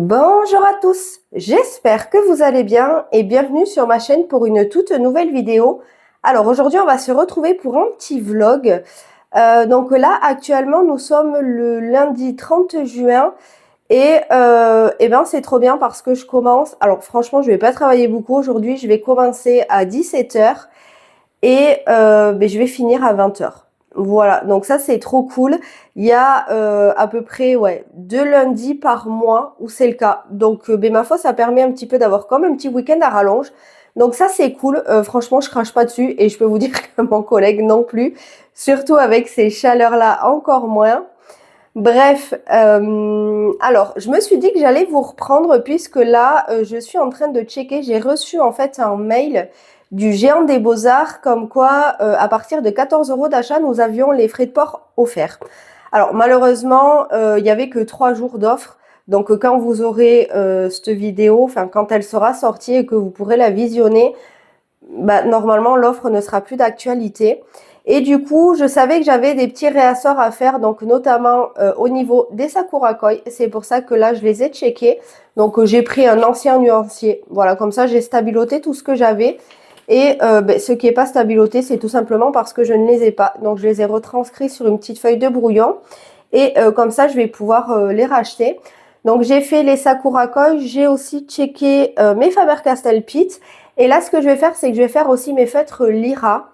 Bonjour à tous, j'espère que vous allez bien et bienvenue sur ma chaîne pour une toute nouvelle vidéo. Alors aujourd'hui on va se retrouver pour un petit vlog. Donc là actuellement nous sommes le lundi 30 juin et ben c'est trop bien parce que je commence. Alors franchement je vais pas travailler beaucoup aujourd'hui, je vais commencer à 17h et ben, je vais finir à 20h. Voilà, donc ça c'est trop cool. Il y a à peu près 2 lundis par mois où c'est le cas. Donc ben, ma foi, ça permet un petit peu d'avoir comme un petit week-end à rallonge. Donc ça c'est cool. Franchement, je crache pas dessus et je peux vous dire que mon collègue non plus. Surtout avec ces chaleurs-là, encore moins. Bref, alors je me suis dit que j'allais vous reprendre puisque là, je suis en train de checker. J'ai reçu en fait un mail du Géant des Beaux-Arts comme quoi, à partir de 14 € d'achat, nous avions les frais de port offerts. Alors malheureusement, il y avait que 3 jours d'offre. Donc quand vous aurez cette vidéo, enfin quand elle sera sortie et que vous pourrez la visionner, bah, normalement l'offre ne sera plus d'actualité. Et du coup, je savais que j'avais des petits réassorts à faire, donc notamment au niveau des Sakura Koi. C'est pour ça que là, je les ai checkés. Donc j'ai pris un ancien nuancier. Voilà, comme ça, j'ai stabiloté tout ce que j'avais. Et ben, ce qui n'est pas stabiloté, c'est tout simplement parce que je ne les ai pas. Donc je les ai retranscrits sur une petite feuille de brouillon. Et comme ça, je vais pouvoir les racheter. Donc j'ai fait les Sakura Koi. J'ai aussi checké mes Faber-Castell Pitt. Et là, ce que je vais faire, c'est que je vais faire aussi mes feutres Lyra.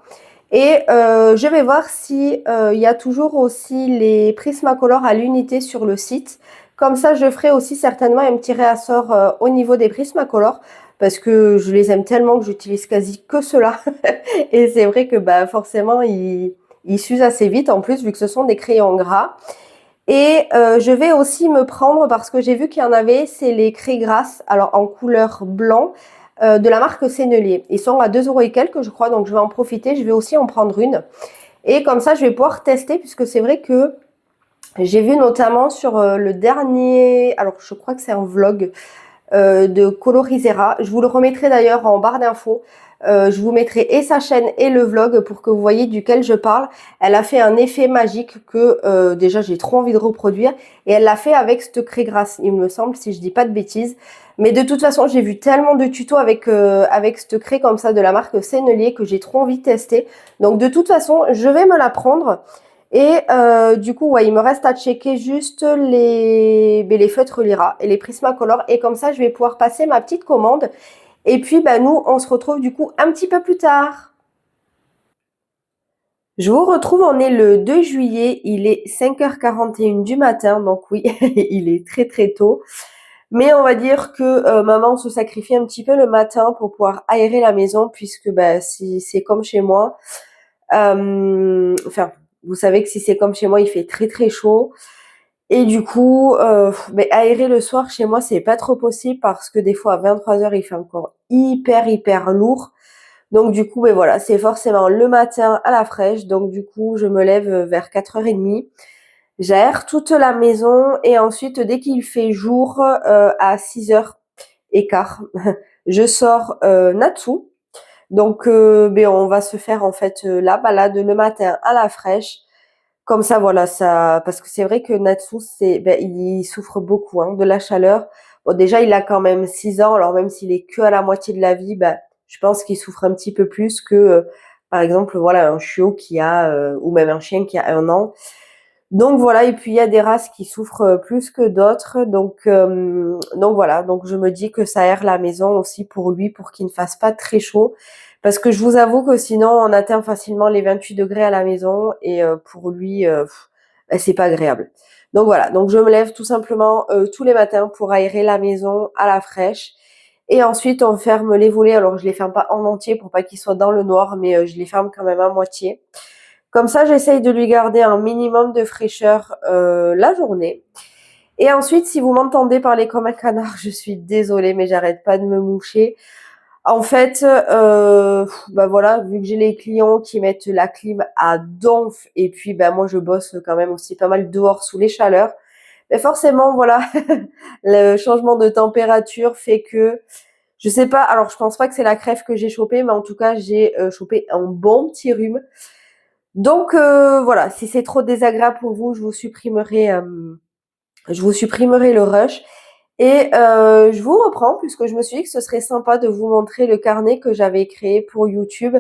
Et je vais voir si il y a toujours aussi les Prismacolor à l'unité sur le site. Comme ça, je ferai aussi certainement un petit réassort au niveau des Prismacolor parce que je les aime tellement que j'utilise quasi que ceux-là. Et c'est vrai que bah, forcément, ils s'usent assez vite en plus vu que ce sont des crayons gras. Et je vais aussi me prendre, parce que j'ai vu qu'il y en avait, c'est les craies grasses, alors en couleur blanc, de la marque Sennelier. Ils sont à 2 € et quelques, je crois, donc je vais en profiter. Je vais aussi en prendre une. Et comme ça, je vais pouvoir tester, puisque c'est vrai que j'ai vu notamment sur le dernier, alors je crois que c'est un vlog de Colorisera. Je vous le remettrai d'ailleurs en barre d'infos. Je vous mettrai et sa chaîne et le vlog pour que vous voyez duquel je parle. Elle a fait un effet magique que déjà j'ai trop envie de reproduire. Et elle l'a fait avec cette craie grasse, il me semble, si je dis pas de bêtises. Mais de toute façon, j'ai vu tellement de tutos avec cette craie comme ça de la marque Sennelier que j'ai trop envie de tester. Donc de toute façon, je vais me la prendre. Et du coup, ouais, il me reste à checker juste les feutres Lyra et les Prismacolor. Et comme ça, je vais pouvoir passer ma petite commande. Et puis, bah, nous, on se retrouve du coup un petit peu plus tard. Je vous retrouve, on est le 2 juillet. Il est 5h41 du matin. Donc oui, il est très très tôt. Mais on va dire que maman se sacrifie un petit peu le matin pour pouvoir aérer la maison puisque bah, si c'est comme chez moi. Enfin, vous savez que si c'est comme chez moi, il fait très très chaud. Et du coup, mais aérer le soir chez moi, c'est pas trop possible parce que des fois à 23h, il fait encore hyper lourd. Donc du coup, ben voilà, c'est forcément le matin à la fraîche. Donc du coup, je me lève vers 4h30. J'aère toute la maison et ensuite, dès qu'il fait jour, à 6h15, je sors Natsu. Donc ben, on va se faire en fait la balade le matin à la fraîche. Comme ça, voilà, ça, parce que c'est vrai que Natsu, ben, il souffre beaucoup hein, de la chaleur. Bon, déjà, il a quand même 6 ans, alors même s'il est que à la moitié de la vie, ben, je pense qu'il souffre un petit peu plus que, par exemple, voilà, un chiot qui a, ou même un chien qui a 1 an. Donc voilà, et puis il y a des races qui souffrent plus que d'autres. Donc voilà, donc je me dis que ça aère la maison aussi pour lui, pour qu'il ne fasse pas très chaud. Parce que je vous avoue que sinon on atteint facilement les 28 degrés à la maison et pour lui, ben, c'est pas agréable. Donc voilà, donc je me lève tout simplement tous les matins pour aérer la maison à la fraîche. Et ensuite on ferme les volets. Alors je les ferme pas en entier pour pas qu'ils soient dans le noir, mais je les ferme quand même à moitié. Comme ça, j'essaye de lui garder un minimum de fraîcheur la journée. Et ensuite, si vous m'entendez parler comme un canard, je suis désolée, mais j'arrête pas de me moucher. En fait, bah voilà, vu que j'ai les clients qui mettent la clim à donf, et puis bah moi je bosse quand même aussi pas mal dehors sous les chaleurs, mais forcément voilà, le changement de température fait que je sais pas. Alors je pense pas que c'est la crève que j'ai chopé, mais en tout cas j'ai chopé un bon petit rhume. Donc voilà, si c'est trop désagréable pour vous, je vous supprimerai le rush. Et je vous reprends puisque je me suis dit que ce serait sympa de vous montrer le carnet que j'avais créé pour YouTube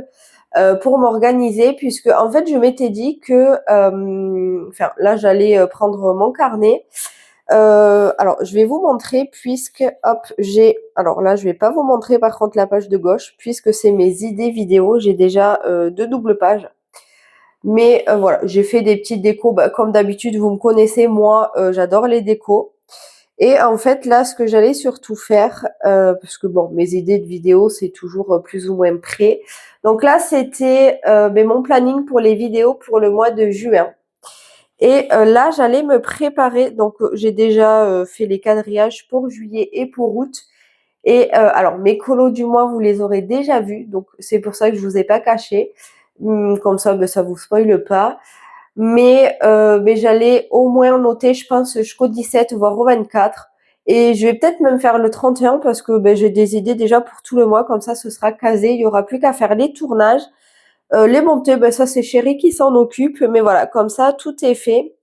pour m'organiser, puisque en fait je m'étais dit que enfin là j'allais prendre mon carnet. Alors je vais vous montrer puisque hop j'ai, alors là je vais pas vous montrer par contre la page de gauche puisque c'est mes idées vidéo, j'ai déjà deux doubles pages. Mais voilà, j'ai fait des petites décos, bah, comme d'habitude vous me connaissez, moi j'adore les décos. Et en fait, là, ce que j'allais surtout faire, parce que bon, mes idées de vidéos, c'est toujours plus ou moins prêt. Donc là, c'était mon planning pour les vidéos pour le mois de juin. Et là, j'allais me préparer. Donc, j'ai déjà fait les quadrillages pour juillet et pour août. Et alors, mes colos du mois, vous les aurez déjà vus. Donc, c'est pour ça que je vous ai pas caché. Comme ça, ben, ça vous spoile pas. Mais j'allais au moins noter, je pense, jusqu'au 17, voire au 24. Et je vais peut-être même faire le 31 parce que j'ai des idées déjà pour tout le mois. Comme ça, ce sera casé. Il y aura plus qu'à faire les tournages. Les montées, ça, c'est Chéri qui s'en occupe. Mais voilà, comme ça, tout est fait.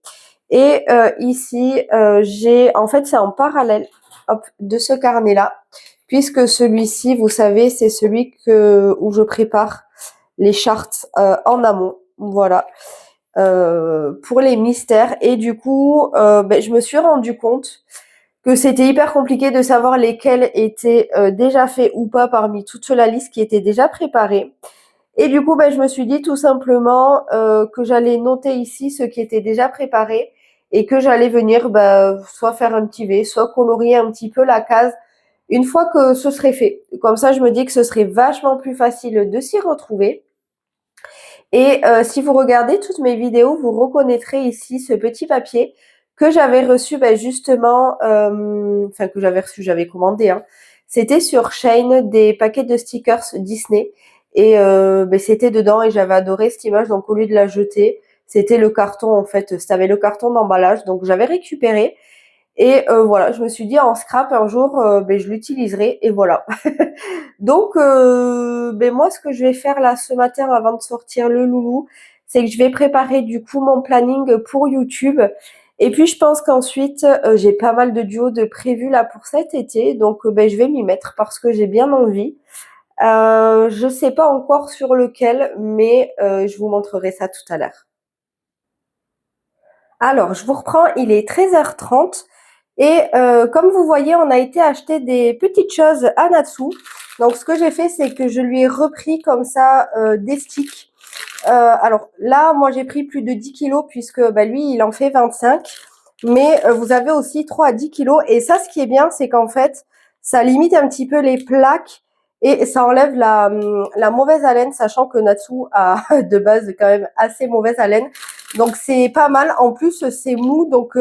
Et ici, j'ai... En fait, c'est en parallèle hop, de ce carnet-là. Puisque celui-ci, vous savez, c'est celui où je prépare les chartes en amont. Voilà. Pour les mystères. Et du coup, je me suis rendu compte que c'était hyper compliqué de savoir lesquels étaient déjà faits ou pas parmi toute la liste qui était déjà préparée. Et du coup, je me suis dit tout simplement que j'allais noter ici ce qui était déjà préparé et que j'allais venir soit faire un petit V, soit colorier un petit peu la case une fois que ce serait fait. Comme ça, je me dis que ce serait vachement plus facile de s'y retrouver. Et si vous regardez toutes mes vidéos, vous reconnaîtrez ici ce petit papier que j'avais reçu justement, enfin que j'avais reçu, j'avais commandé. Hein. C'était sur Shein, des paquets de stickers Disney. Et c'était dedans et j'avais adoré cette image. Donc au lieu de la jeter, c'était le carton en fait. C'était le carton d'emballage. Donc j'avais récupéré. Et voilà, je me suis dit en scrap un jour, je l'utiliserai et voilà. Donc moi ce que je vais faire là ce matin avant de sortir le loulou, c'est que je vais préparer du coup mon planning pour YouTube. Et puis je pense qu'ensuite j'ai pas mal de duos de prévus là pour cet été, donc je vais m'y mettre parce que j'ai bien envie. Je sais pas encore sur lequel, mais je vous montrerai ça tout à l'heure. Alors, je vous reprends, il est 13h30 et comme vous voyez, on a été acheter des petites choses à Natsu. Donc, ce que j'ai fait, c'est que je lui ai repris comme ça des sticks. Alors là, moi, j'ai pris plus de 10 kilos puisque lui, il en fait 25. Mais vous avez aussi 3 à 10 kilos. Et ça, ce qui est bien, c'est qu'en fait, ça limite un petit peu les plaques et ça enlève la mauvaise haleine, sachant que Natsu a de base quand même assez mauvaise haleine. Donc c'est pas mal. En plus, c'est mou. Donc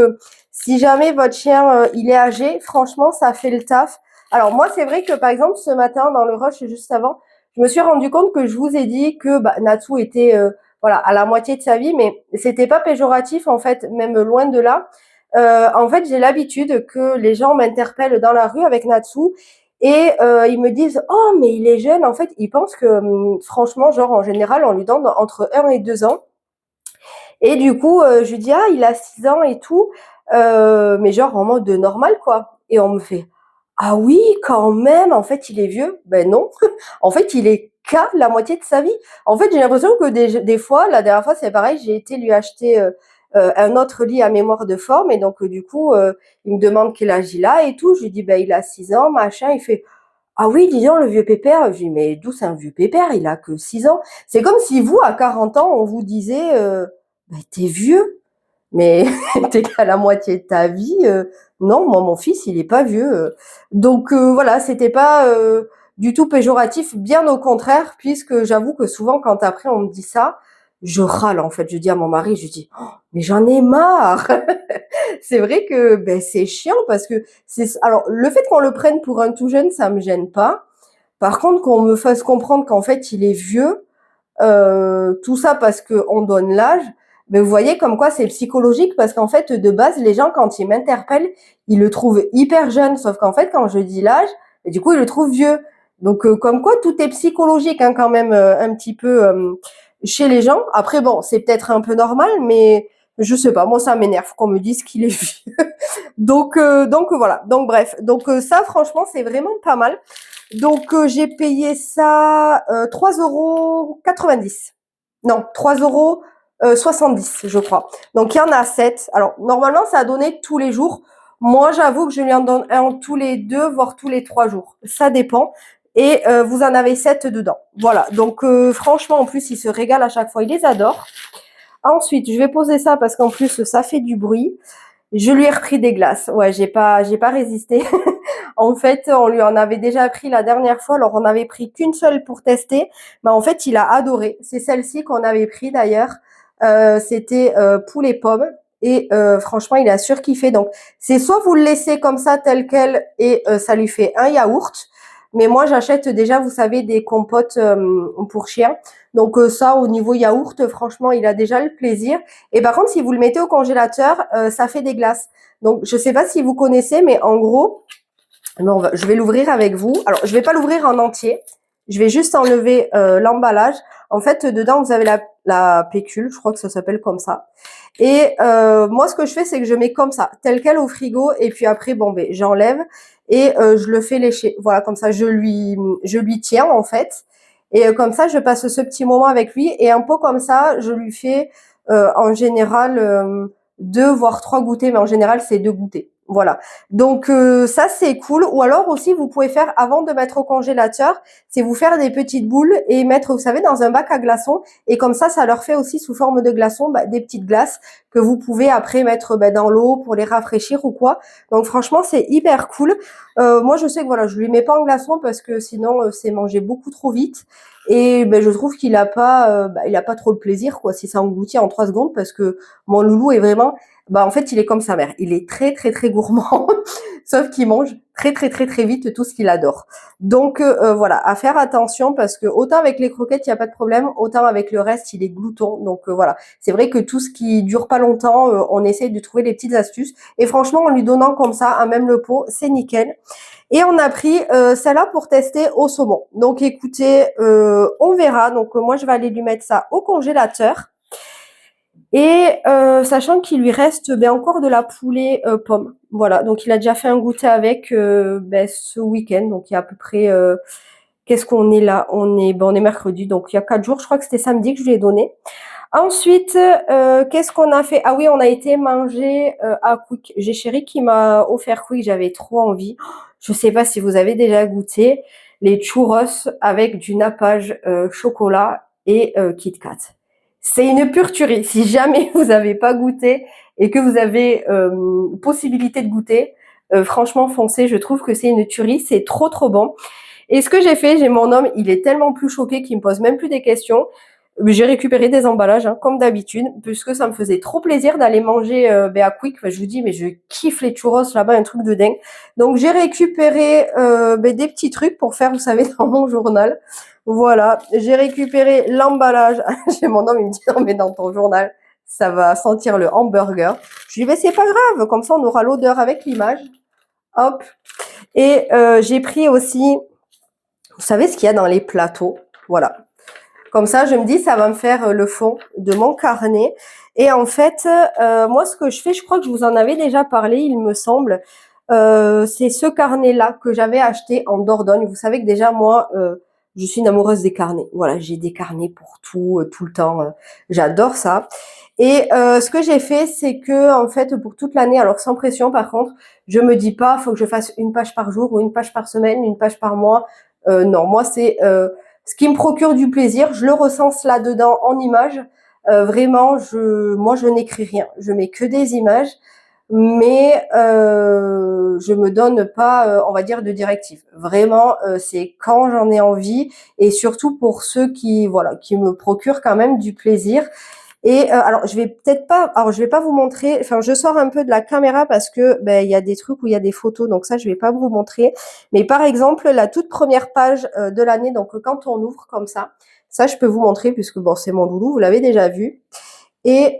si jamais votre chien il est âgé, franchement, ça fait le taf. Alors moi, c'est vrai que par exemple, ce matin, dans le rush juste avant, je me suis rendu compte que je vous ai dit que Natsu était voilà à la moitié de sa vie, mais c'était pas péjoratif en fait, même loin de là. En fait, j'ai l'habitude que les gens m'interpellent dans la rue avec Natsu et ils me disent oh mais il est jeune. En fait, ils pensent que franchement, genre en général, on lui donne entre 1 et 2 ans. Et du coup, je lui dis ah il a 6 ans et tout, mais genre en mode normal quoi. Et on me fait ah oui, quand même, en fait, il est vieux. Ben non, en fait, il est qu'à la moitié de sa vie. En fait, j'ai l'impression que des fois, la dernière fois, c'est pareil, j'ai été lui acheter un autre lit à mémoire de forme. Et donc, du coup, il me demande quel âge il a et tout. Je lui dis, il a 6 ans, machin. Il fait, ah oui, dis donc, le vieux pépère. Je lui dis, mais d'où c'est un vieux pépère? Il a que 6 ans. C'est comme si vous, à 40 ans, on vous disait, t'es vieux. Mais t'es qu'à la moitié de ta vie. Non, moi, mon fils, il est pas vieux. Donc voilà, c'était pas du tout péjoratif, bien au contraire, puisque j'avoue que souvent, quand après on me dit ça, je râle en fait. Je dis à mon mari, je dis, oh, mais j'en ai marre. C'est vrai que c'est chiant parce que c'est. Alors le fait qu'on le prenne pour un tout jeune, ça me gêne pas. Par contre, qu'on me fasse comprendre qu'en fait il est vieux, tout ça parce qu'on donne l'âge. Mais vous voyez comme quoi c'est psychologique parce qu'en fait de base les gens quand ils m'interpellent ils le trouvent hyper jeune sauf qu'en fait quand je dis l'âge du coup ils le trouvent vieux. Donc comme quoi tout est psychologique quand même un petit peu chez les gens. Après bon c'est peut-être un peu normal mais Je sais pas, moi ça m'énerve qu'on me dise qu'il est vieux. Donc voilà. Donc bref. Ça franchement c'est vraiment pas mal. J'ai payé ça 3,90 €. Non, 3,70 € je crois. Donc il y en a 7. Alors normalement ça a donné tous les jours. Moi j'avoue que je lui en donne un tous les 2 voire tous les 3 jours. Ça dépend. Et vous en avez 7 dedans. Voilà. Franchement en plus il se régale à chaque fois. Il les adore. Ensuite je vais poser ça parce qu'en plus ça fait du bruit. Je lui ai repris des glaces. Ouais, j'ai pas résisté. En fait, on lui en avait déjà pris la dernière fois. Alors, on n'avait pris qu'une seule pour tester. Mais en fait, il a adoré. C'est celle-ci qu'on avait pris d'ailleurs. C'était poulet pommes. Et franchement, il a surkiffé. Donc, c'est soit vous le laissez comme ça, tel quel, et ça lui fait un yaourt. Mais moi, j'achète déjà, vous savez, des compotes pour chiens. Ça, au niveau yaourt, franchement, il a déjà le plaisir. Et par contre, si vous le mettez au congélateur, ça fait des glaces. Donc, je sais pas si vous connaissez, mais en gros, je vais l'ouvrir avec vous. Alors, je vais pas l'ouvrir en entier. Je vais juste enlever l'emballage. En fait, dedans, vous avez la pécule. Je crois que ça s'appelle comme ça. Et moi, ce que je fais, c'est que je mets comme ça, tel quel au frigo. Et puis après, j'enlève et je le fais lécher. Voilà, comme ça, je lui tiens en fait. Et comme ça, je passe ce petit moment avec lui. Et un pot comme ça, je lui fais en général 2 voire 3 goûters. Mais en général, c'est 2 goûters. Voilà. Ça c'est cool. Ou alors aussi vous pouvez faire avant de mettre au congélateur, c'est vous faire des petites boules et mettre, vous savez, dans un bac à glaçons. Et comme ça leur fait aussi sous forme de glaçons des petites glaces que vous pouvez après mettre dans l'eau pour les rafraîchir ou quoi. Donc franchement c'est hyper cool. Moi je sais que voilà, je lui mets pas en glaçons parce que sinon c'est manger beaucoup trop vite. Et je trouve qu'il a pas, il a pas trop le plaisir quoi si ça engloutit en 3 secondes parce que mon loulou est vraiment en fait, il est comme sa mère. Il est très, très, très gourmand. Sauf qu'il mange très, très, très, très vite tout ce qu'il adore. Voilà, à faire attention parce que autant avec les croquettes, il n'y a pas de problème, autant avec le reste, il est glouton. Voilà. C'est vrai que tout ce qui dure pas longtemps, on essaye de trouver les petites astuces. Et franchement, en lui donnant comme ça, à même le pot, c'est nickel. Et on a pris celle-là pour tester au saumon. Donc, écoutez, on verra. Moi, je vais aller lui mettre ça au congélateur. Et sachant qu'il lui reste encore de la poulet pomme. Voilà, donc il a déjà fait un goûter avec ce week-end. Donc il y a à peu près, qu'est-ce qu'on est là? On est mercredi, donc il y a 4 jours. Je crois que c'était samedi que je lui ai donné. Ensuite, qu'est-ce qu'on a fait? Ah oui, on a été manger à Quick. J'ai chéri qui m'a offert Quick, j'avais trop envie. Je sais pas si vous avez déjà goûté les churros avec du nappage chocolat et Kit Kat. C'est une pure tuerie. Si jamais vous n'avez pas goûté et que vous avez possibilité de goûter, franchement foncez, je trouve que c'est une tuerie, c'est trop trop bon. Et ce que j'ai fait, j'ai mon homme, il est tellement plus choqué qu'il me pose même plus des questions. J'ai récupéré des emballages, comme d'habitude, puisque ça me faisait trop plaisir d'aller manger à Quick. Enfin, je vous dis, mais je kiffe les churros là-bas, un truc de dingue. Donc j'ai récupéré des petits trucs pour faire, vous savez, dans mon journal. Voilà, j'ai récupéré l'emballage. J'ai mon homme, il me dit, non mais dans ton journal, ça va sentir le hamburger. Je lui dis, mais c'est pas grave, comme ça on aura l'odeur avec l'image. Hop. Et j'ai pris aussi, vous savez ce qu'il y a dans les plateaux. Voilà. Comme ça, je me dis, ça va me faire le fond de mon carnet. Et en fait, moi, ce que je fais, je crois que je vous en avais déjà parlé, il me semble. C'est ce carnet-là que j'avais acheté en Dordogne. Vous savez que déjà, moi, je suis une amoureuse des carnets. Voilà, j'ai des carnets pour tout, tout le temps. J'adore ça. Et ce que j'ai fait, c'est que en fait, pour toute l'année, alors sans pression par contre, je me dis pas, faut que je fasse une page par jour ou une page par semaine, une page par mois. Non, moi, c'est ce qui me procure du plaisir. Je le recense là-dedans en images. Vraiment, moi, je n'écris rien. Je mets que des images mais je me donne pas, on va dire, de directives. Vraiment, c'est quand j'en ai envie et surtout pour ceux qui me procurent quand même du plaisir. Et alors je vais pas vous montrer, enfin je sors un peu de la caméra parce que il y a des trucs où il y a des photos, donc ça je vais pas vous montrer. Mais par exemple la toute première page de l'année, donc quand on ouvre comme ça je peux vous montrer puisque c'est mon loulou, vous l'avez déjà vu. Et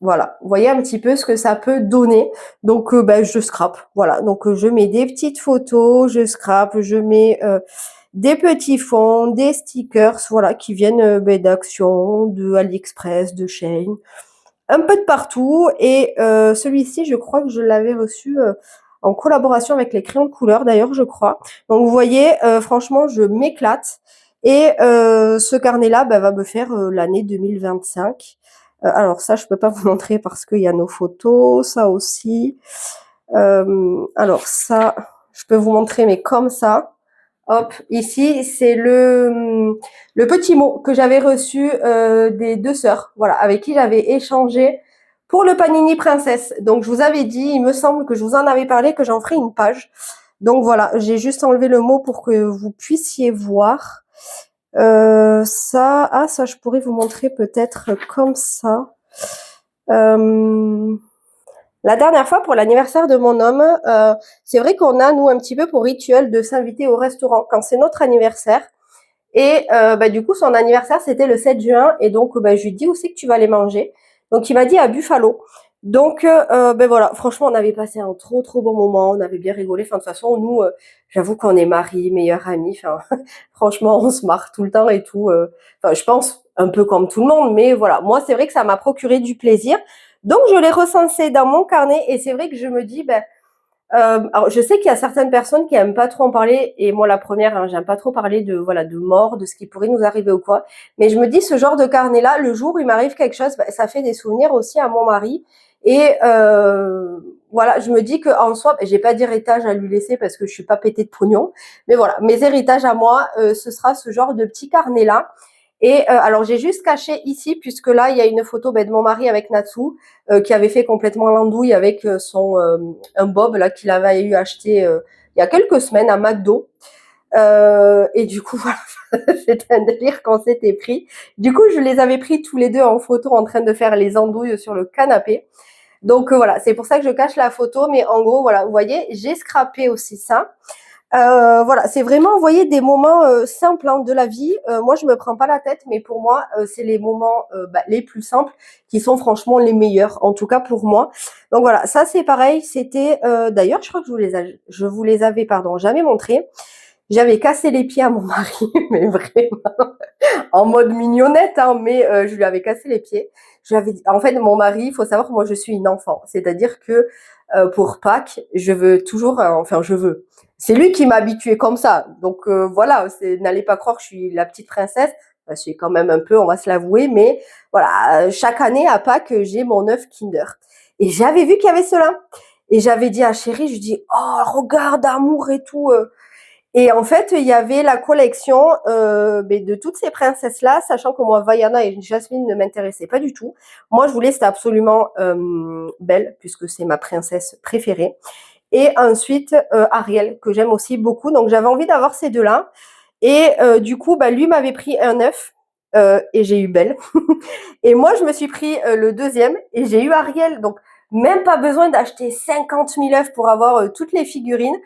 voilà, vous voyez un petit peu ce que ça peut donner. Je scrape. Voilà, je mets des petites photos, je scrape, je mets des petits fonds, des stickers, voilà, qui viennent d'Action, de AliExpress, de Shein. un peu de partout. Et celui-ci, je crois que je l'avais reçu en collaboration avec les crayons de couleur, d'ailleurs, je crois. Donc, vous voyez, franchement, je m'éclate. Et ce carnet-là va me faire l'année 2025. Alors ça, je peux pas vous montrer parce qu'il y a nos photos, ça aussi. Alors ça, je peux vous montrer, mais comme ça. Hop, ici, c'est le petit mot que j'avais reçu des deux sœurs, voilà, avec qui j'avais échangé pour le Panini Princesse. Donc, je vous avais dit, il me semble que je vous en avais parlé, que j'en ferai une page. Donc, voilà, j'ai juste enlevé le mot pour que vous puissiez voir. Ça, je pourrais vous montrer peut-être comme ça. La dernière fois, pour l'anniversaire de mon homme, c'est vrai qu'on a, nous, un petit peu pour rituel de s'inviter au restaurant quand c'est notre anniversaire. Et du coup, son anniversaire, c'était le 7 juin. Et donc, je lui dis, où c'est que tu vas aller manger? Donc, il m'a dit à Buffalo. Donc, voilà, franchement, on avait passé un trop bon moment. On avait bien rigolé. Enfin, de toute façon, nous, j'avoue qu'on est maris, meilleurs amis. Enfin, franchement, on se marre tout le temps et tout. Enfin, je pense un peu comme tout le monde. Mais voilà, moi, c'est vrai que ça m'a procuré du plaisir. Donc, je l'ai recensé dans mon carnet. Et c'est vrai que je me dis, alors je sais qu'il y a certaines personnes qui aiment pas trop en parler, et moi la première, hein, j'aime pas trop parler de de mort, de ce qui pourrait nous arriver ou quoi. Mais je me dis, ce genre de carnet-là, le jour où il m'arrive quelque chose, ça fait des souvenirs aussi à mon mari. Et voilà, je me dis que en soi, j'ai pas d'héritage à lui laisser parce que je suis pas pétée de pognon. Mais voilà, mes héritages à moi, ce sera ce genre de petit carnet-là. Et alors j'ai juste caché ici, puisque là il y a une photo de mon mari avec Natsu, qui avait fait complètement l'andouille avec son un bob là qu'il avait eu acheté il y a quelques semaines à McDo. Et du coup voilà, c'était un délire qu'on s'était pris. Du coup je les avais pris tous les deux en photo en train de faire les andouilles sur le canapé. Donc voilà, c'est pour ça que je cache la photo, mais en gros voilà, vous voyez, j'ai scrappé aussi ça. Voilà, c'est vraiment, vous voyez, des moments simples hein, de la vie. Moi, je me prends pas la tête, mais pour moi, c'est les moments les plus simples qui sont franchement les meilleurs, en tout cas pour moi. Donc voilà, ça c'est pareil. C'était, d'ailleurs, je crois que je vous les avais, pardon, jamais montré. J'avais cassé les pieds à mon mari, mais vraiment en mode mignonnette, hein, mais je lui avais cassé les pieds. Je lui avais dit, en fait, mon mari, il faut savoir que moi, je suis une enfant. C'est-à-dire que pour Pâques, je veux toujours, je veux. C'est lui qui m'a habituée comme ça. Donc voilà, n'allez pas croire que je suis la petite princesse. Enfin, je suis quand même un peu, on va se l'avouer, mais voilà, chaque année à Pâques, j'ai mon œuf Kinder. Et j'avais vu qu'il y avait cela. Et j'avais dit à chérie, je dis, oh, regarde, amour et tout. Et en fait, il y avait la collection de toutes ces princesses-là, sachant que moi, Vaiana et Jasmine ne m'intéressaient pas du tout. Moi, je voulais, c'était absolument Belle, puisque c'est ma princesse préférée. Et ensuite, Ariel, que j'aime aussi beaucoup. Donc, j'avais envie d'avoir ces deux-là. Et du coup, lui m'avait pris un œuf et j'ai eu Belle. Et moi, je me suis pris le deuxième et j'ai eu Ariel. Donc, même pas besoin d'acheter 50 000 œufs pour avoir toutes les figurines.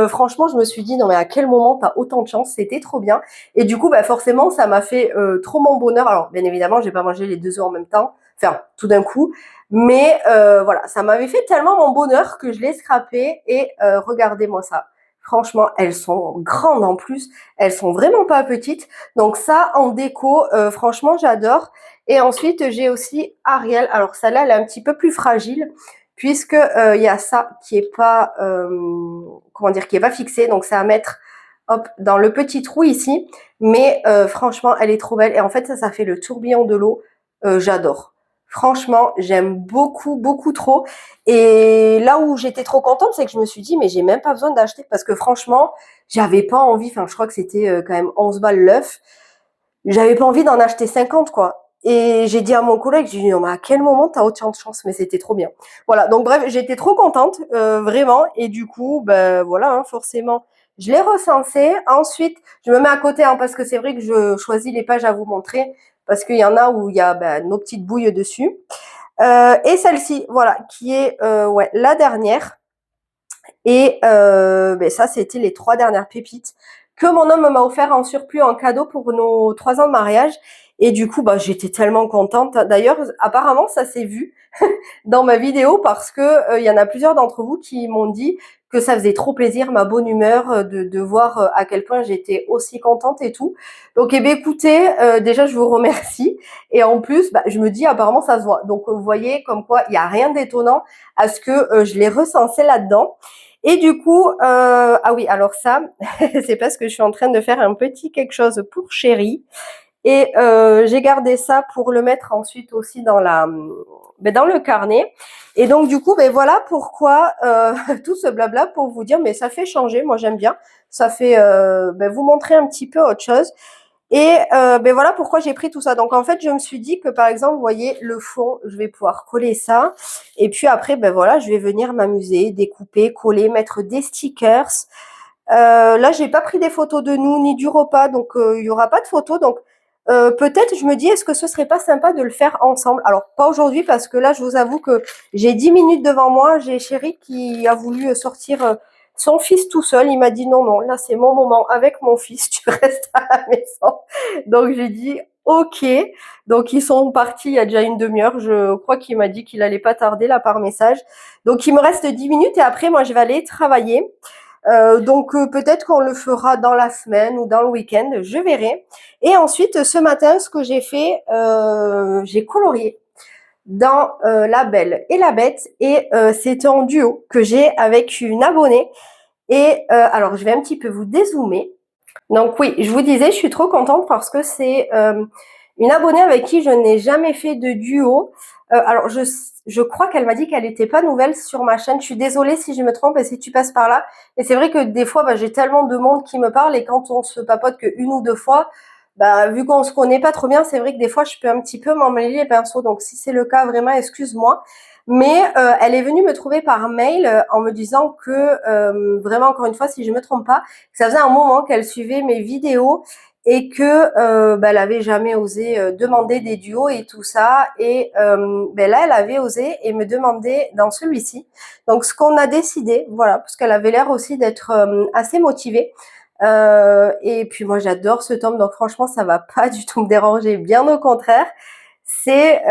Franchement, je me suis dit, non mais à quel moment t'as autant de chance, c'était trop bien. Et du coup, forcément, ça m'a fait trop mon bonheur. Alors, bien évidemment, j'ai pas mangé les deux œufs en même temps, enfin, tout d'un coup. Mais voilà, ça m'avait fait tellement mon bonheur que je l'ai scrappé et regardez-moi ça. Franchement, elles sont grandes en plus, elles sont vraiment pas petites. Donc ça, en déco, franchement, j'adore. Et ensuite, j'ai aussi Ariel. Alors celle-là, elle est un petit peu plus fragile puisque il y a ça qui est pas qui est pas fixé. Donc c'est à mettre hop dans le petit trou ici. Mais franchement, elle est trop belle. Et en fait, ça fait le tourbillon de l'eau. J'adore. Franchement, j'aime beaucoup trop. Et là où j'étais trop contente, c'est que je me suis dit, mais j'ai même pas besoin d'acheter parce que franchement, j'avais pas envie. Enfin, je crois que c'était quand même 11 balles l'œuf. J'avais pas envie d'en acheter 50, quoi. Et j'ai dit à mon collègue, j'ai dit, non, mais à quel moment t'as autant de chance? Mais c'était trop bien. Voilà, donc bref, j'étais trop contente, vraiment. Et du coup, voilà, hein, forcément, je l'ai recensé. Ensuite, je me mets à côté, hein, parce que c'est vrai que je choisis les pages à vous montrer, parce qu'il y en a où il y a nos petites bouilles dessus. Et celle-ci, voilà, qui est la dernière. Et ça, c'était les 3 dernières pépites que mon homme m'a offert en surplus en cadeau pour nos 3 ans de mariage. Et du coup, j'étais tellement contente. D'ailleurs, apparemment, ça s'est vu dans ma vidéo parce que il y en a plusieurs d'entre vous qui m'ont dit que ça faisait trop plaisir, ma bonne humeur, de voir à quel point j'étais aussi contente et tout. Donc, eh bien, écoutez, déjà, je vous remercie. Et en plus, bah, je me dis, apparemment, ça se voit. Donc, vous voyez, comme quoi, il n'y a rien d'étonnant à ce que je l'ai recensé là-dedans. Et du coup, ah oui, alors ça, c'est parce que je suis en train de faire un petit quelque chose pour Chéri. Et j'ai gardé ça pour le mettre ensuite aussi dans dans le carnet. Et donc du coup, ben voilà pourquoi tout ce blabla pour vous dire, mais ça fait changer, moi j'aime bien. Ça fait vous montrer un petit peu autre chose. Et ben voilà pourquoi j'ai pris tout ça. Donc en fait, je me suis dit que par exemple, vous voyez, le fond, je vais pouvoir coller ça. Et puis après, ben voilà, je vais venir m'amuser, découper, coller, mettre des stickers. Là, j'ai pas pris des photos de nous ni du repas, donc il y aura pas de photos. Donc peut-être, je me dis, est-ce que ce serait pas sympa de le faire ensemble? Alors pas aujourd'hui parce que là, je vous avoue que j'ai 10 minutes devant moi. J'ai Chéri qui a voulu sortir son fils tout seul. Il m'a dit non, non, là c'est mon moment avec mon fils. Tu restes à la maison. Donc j'ai dit ok. Donc ils sont partis il y a déjà une demi-heure. Je crois qu'il m'a dit qu'il allait pas tarder là par message. Donc il me reste 10 minutes et après moi je vais aller travailler. Donc peut-être qu'on le fera dans la semaine ou dans le week-end, je verrai. Et ensuite, ce matin, ce que j'ai fait, j'ai colorié dans La Belle et la Bête. Et c'est un duo que j'ai avec une abonnée. Et alors, je vais un petit peu vous dézoomer. Donc oui, je vous disais, je suis trop contente parce que c'est une abonnée avec qui je n'ai jamais fait de duo. Alors je crois qu'elle m'a dit qu'elle n'était pas nouvelle sur ma chaîne. Je suis désolée si je me trompe et si tu passes par là. Et c'est vrai que des fois, j'ai tellement de monde qui me parle et quand on se papote que une ou deux fois, vu qu'on se connaît pas trop bien, c'est vrai que des fois, je peux un petit peu m'emmêler les pinceaux. Donc si c'est le cas, vraiment, excuse-moi. Mais elle est venue me trouver par mail en me disant que, vraiment, encore une fois, si je me trompe pas, ça faisait un moment qu'elle suivait mes vidéos et que elle avait jamais osé demander des duos et tout ça. Et là, elle avait osé et me demander dans celui-ci. Donc, ce qu'on a décidé, voilà, parce qu'elle avait l'air aussi d'être assez motivée. Et puis moi, j'adore ce tome, donc franchement, ça va pas du tout me déranger, bien au contraire. C'est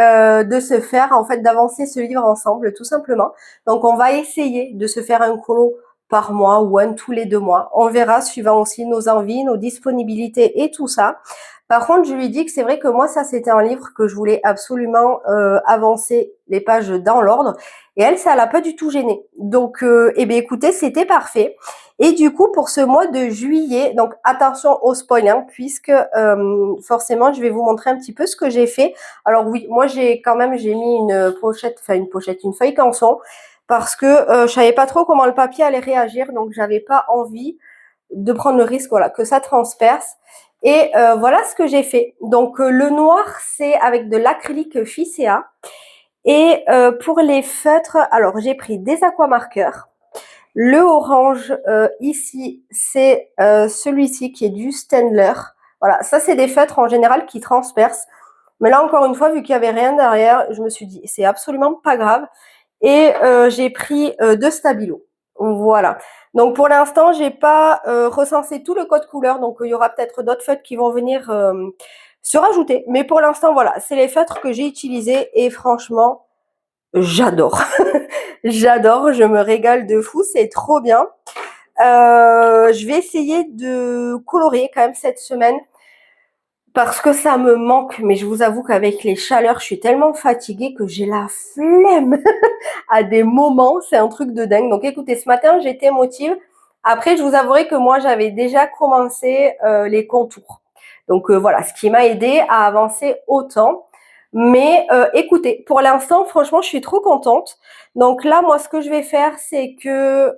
de se faire, en fait, d'avancer ce livre ensemble, tout simplement. Donc, on va essayer de se faire un colo par mois ou un tous les 2 mois. On verra suivant aussi nos envies, nos disponibilités et tout ça. Par contre, je lui dis que c'est vrai que moi, ça, c'était un livre que je voulais absolument avancer les pages dans l'ordre. Et elle, ça l'a pas du tout gêné. Donc, eh bien, écoutez, c'était parfait. Et du coup, pour ce mois de juillet, donc attention au spoil, hein, puisque forcément, je vais vous montrer un petit peu ce que j'ai fait. Alors oui, moi, j'ai mis une pochette, une feuille canson parce que je savais pas trop comment le papier allait réagir, donc j'avais pas envie de prendre le risque, voilà, que ça transperce. Et voilà ce que j'ai fait. Donc le noir, c'est avec de l'acrylique Ficea. Et pour les feutres, alors j'ai pris des aquamarqueurs. Le orange ici, c'est celui-ci qui est du Staedtler. Voilà, ça c'est des feutres en général qui transpercent. Mais là encore une fois, vu qu'il y avait rien derrière, je me suis dit c'est absolument pas grave. Et j'ai pris 2 stabilos. Voilà. Donc pour l'instant, j'ai pas recensé tout le code couleur, donc il y aura peut-être d'autres feutres qui vont venir se rajouter. Mais pour l'instant, voilà, c'est les feutres que j'ai utilisés et franchement, j'adore. J'adore, je me régale de fou, c'est trop bien. Je vais essayer de colorer quand même cette semaine parce que ça me manque, mais je vous avoue qu'avec les chaleurs, je suis tellement fatiguée que j'ai la flemme à des moments, c'est un truc de dingue. Donc écoutez, ce matin, j'étais motive. Après, je vous avouerai que moi, j'avais déjà commencé les contours. Donc voilà, ce qui m'a aidé à avancer autant. Mais écoutez, pour l'instant, franchement, je suis trop contente. Donc là, moi, ce que je vais faire, c'est que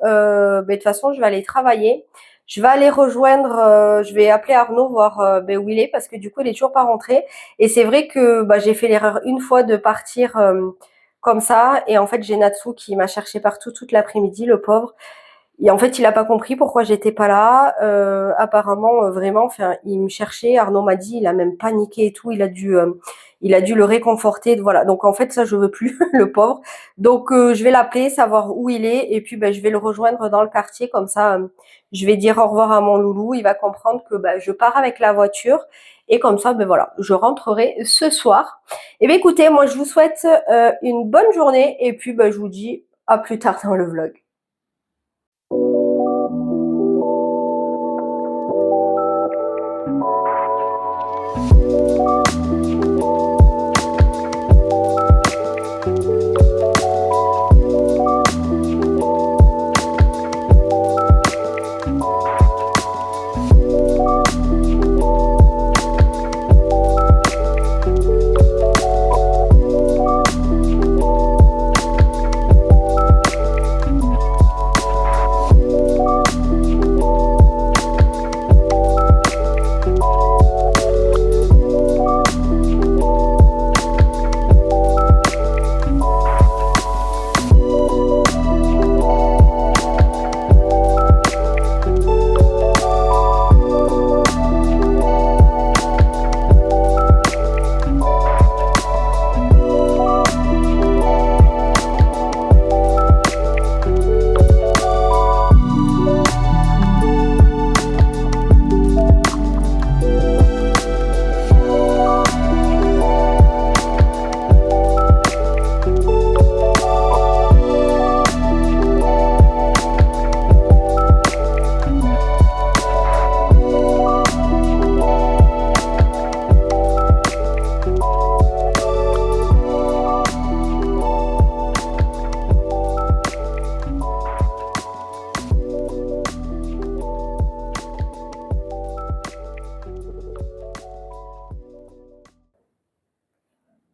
de toute façon, je vais aller travailler. Je vais aller rejoindre, je vais appeler Arnaud, voir où il est, parce que du coup, il est toujours pas rentré. Et c'est vrai que j'ai fait l'erreur une fois de partir comme ça. Et en fait, j'ai Natsu qui m'a cherché partout toute l'après-midi, le pauvre. Et en fait, il a pas compris pourquoi j'étais pas là. Apparemment, vraiment, enfin, il me cherchait. Arnaud m'a dit, il a même paniqué et tout. Il a dû le réconforter. Voilà. Donc en fait, ça, je veux plus, le pauvre. Donc je vais l'appeler, savoir où il est, et puis je vais le rejoindre dans le quartier. Comme ça, je vais dire au revoir à mon loulou. Il va comprendre que je pars avec la voiture. Et comme ça, voilà, je rentrerai ce soir. Et bien écoutez, moi, je vous souhaite une bonne journée. Et puis, je vous dis à plus tard dans le vlog.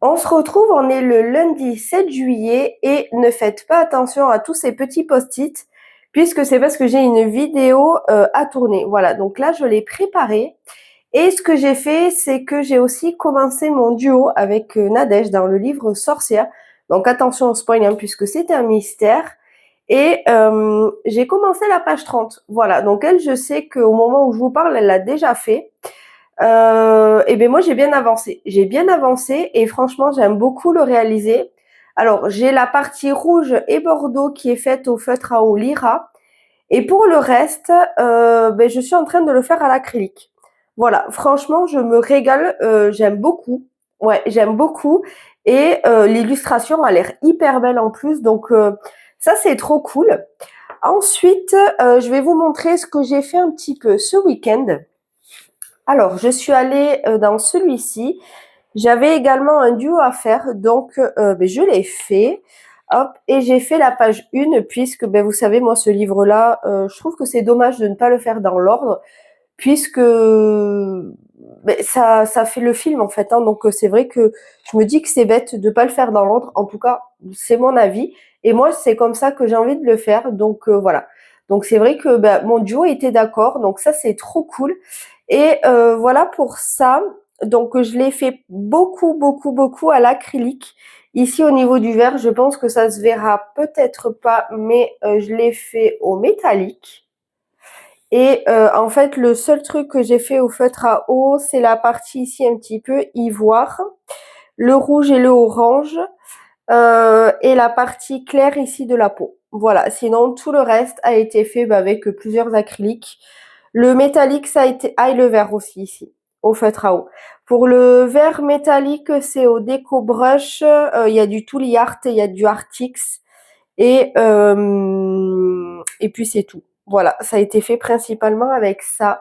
On se retrouve, on est le lundi 7 juillet et ne faites pas attention à tous ces petits post-it puisque c'est parce que j'ai une vidéo à tourner. Voilà, donc là je l'ai préparée et ce que j'ai fait, c'est que j'ai aussi commencé mon duo avec Nadège dans le livre Sorcière. Donc attention au spoil hein, puisque c'est un mystère. Et j'ai commencé la page 30. Voilà, donc elle, je sais qu'au moment où je vous parle, elle l'a déjà fait. Et ben moi j'ai bien avancé. J'ai bien avancé et franchement j'aime beaucoup le réaliser. Alors j'ai la partie rouge et bordeaux qui est faite au feutre à eau Lyra. Et pour le reste, ben, je suis en train de le faire à l'acrylique. Voilà, franchement je me régale, j'aime beaucoup. Ouais, j'aime beaucoup. Et l'illustration a l'air hyper belle en plus, donc ça c'est trop cool. Ensuite, je vais vous montrer ce que j'ai fait un petit peu ce week-end. Alors, je suis allée dans celui-ci. J'avais également un duo à faire, donc ben, je l'ai fait. Hop, et j'ai fait la page 1 puisque, ben, vous savez, moi, ce livre-là, je trouve que c'est dommage de ne pas le faire dans l'ordre puisque ben, ça fait le film, en fait. Hein, donc, c'est vrai que je me dis que c'est bête de ne pas le faire dans l'ordre. En tout cas, c'est mon avis. Et moi, c'est comme ça que j'ai envie de le faire. Donc, voilà. Donc, c'est vrai que ben, mon duo était d'accord. Donc, ça, c'est trop cool. Et voilà pour ça. Donc je l'ai fait beaucoup à l'acrylique. Ici au niveau du verre, je pense que ça se verra peut-être pas, mais je l'ai fait au métallique. Et en fait, le seul truc que j'ai fait au feutre à eau, c'est la partie ici un petit peu ivoire, le rouge et le orange, et la partie claire ici de la peau. Voilà, sinon tout le reste a été fait bah, avec plusieurs acryliques. Le métallique, ça a été... Ah, et le vert aussi ici, au feutre à eau. Pour le vert métallique, c'est au Déco Brush. Il y a du Tooly Art, il y a du Artix. Et puis c'est tout. Voilà, ça a été fait principalement avec ça.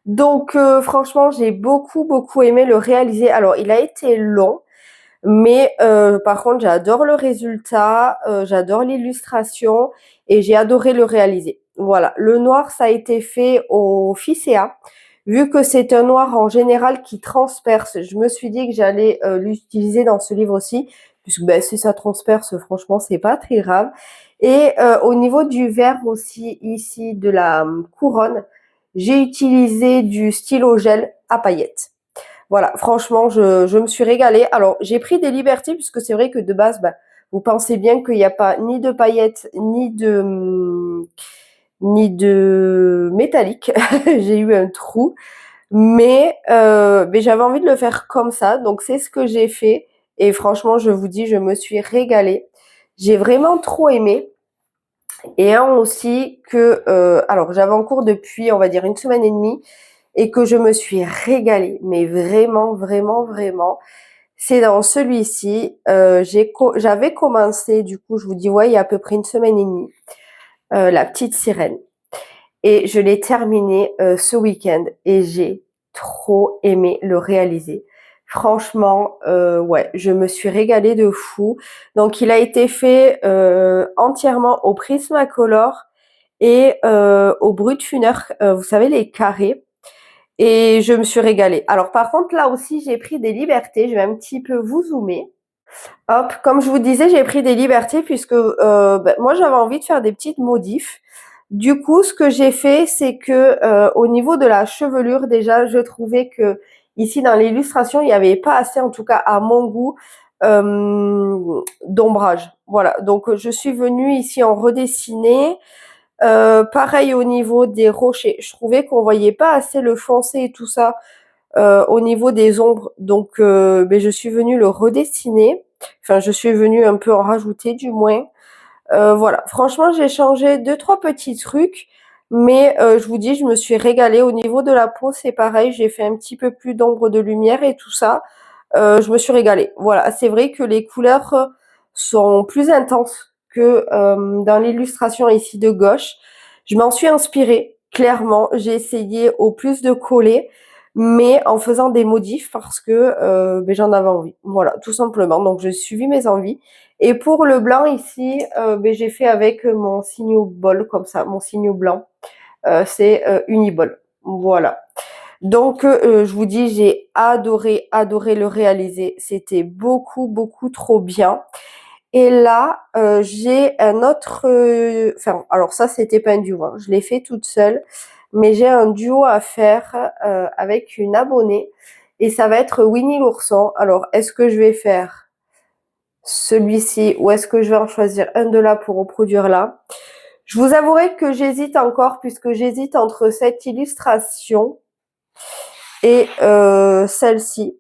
Donc franchement, j'ai beaucoup aimé le réaliser. Alors, il a été long. Mais par contre, j'adore le résultat, j'adore l'illustration et j'ai adoré le réaliser. Voilà, le noir, ça a été fait au Ficea. Vu que c'est un noir en général qui transperce, je me suis dit que j'allais l'utiliser dans ce livre aussi, puisque ben, si ça transperce, franchement, c'est pas très grave. Et au niveau du vert aussi, ici, de la couronne, j'ai utilisé du stylo gel à paillettes. Voilà, franchement, je me suis régalée. Alors, j'ai pris des libertés puisque c'est vrai que de base, bah, vous pensez bien qu'il n'y a pas ni de paillettes, ni de métallique. J'ai eu un trou. Mais j'avais envie de le faire comme ça. Donc, c'est ce que j'ai fait. Et franchement, je vous dis, je me suis régalée. J'ai vraiment trop aimé. Et un aussi que, alors, j'avais en cours depuis, on va dire, une semaine et demie et que je me suis régalée, mais vraiment. C'est dans celui-ci. J'avais commencé, du coup, je vous dis, ouais, il y a à peu près une semaine et demie, La Petite Sirène. Et je l'ai terminé ce week-end et j'ai trop aimé le réaliser. Franchement, ouais, je me suis régalée de fou. Donc, il a été fait entièrement au Prismacolor et au Brutfuner, vous savez, les carrés. Et je me suis régalée. Alors par contre, là aussi, j'ai pris des libertés. Je vais un petit peu vous zoomer. Hop, comme je vous disais, j'ai pris des libertés puisque ben, moi, j'avais envie de faire des petites modifs. Du coup, ce que j'ai fait, c'est que au niveau de la chevelure, déjà, je trouvais que ici, dans l'illustration, il n'y avait pas assez, en tout cas à mon goût, d'ombrage. Voilà, donc je suis venue ici en redessiner. Pareil au niveau des rochers, je trouvais qu'on voyait pas assez le foncé et tout ça au niveau des ombres, donc ben, je suis venue le redessiner. Enfin, je suis venue un peu en rajouter du moins. Voilà, franchement, j'ai changé deux trois petits trucs, mais je vous dis, je me suis régalée. Au niveau de la peau, c'est pareil, j'ai fait un petit peu plus d'ombre de lumière et tout ça. Je me suis régalée. Voilà, c'est vrai que les couleurs sont plus intenses que dans l'illustration ici de gauche. Je m'en suis inspirée, clairement. J'ai essayé au plus de coller, mais en faisant des modifs parce que ben, j'en avais envie. Voilà, tout simplement. Donc, j'ai suivi mes envies. Et pour le blanc ici, ben, j'ai fait avec mon signo bol, comme ça, mon signo blanc. C'est Uniball. Voilà. Donc, je vous dis, j'ai adoré, adoré le réaliser. C'était beaucoup, beaucoup trop bien. Et là, j'ai un autre... Enfin, alors ça, c'était pas un duo, hein. Je l'ai fait toute seule. Mais j'ai un duo à faire avec une abonnée. Et ça va être Winnie l'ourson. Alors, est-ce que je vais faire celui-ci ou est-ce que je vais en choisir un de là pour reproduire là? Je vous avouerai que j'hésite encore puisque j'hésite entre cette illustration et celle-ci.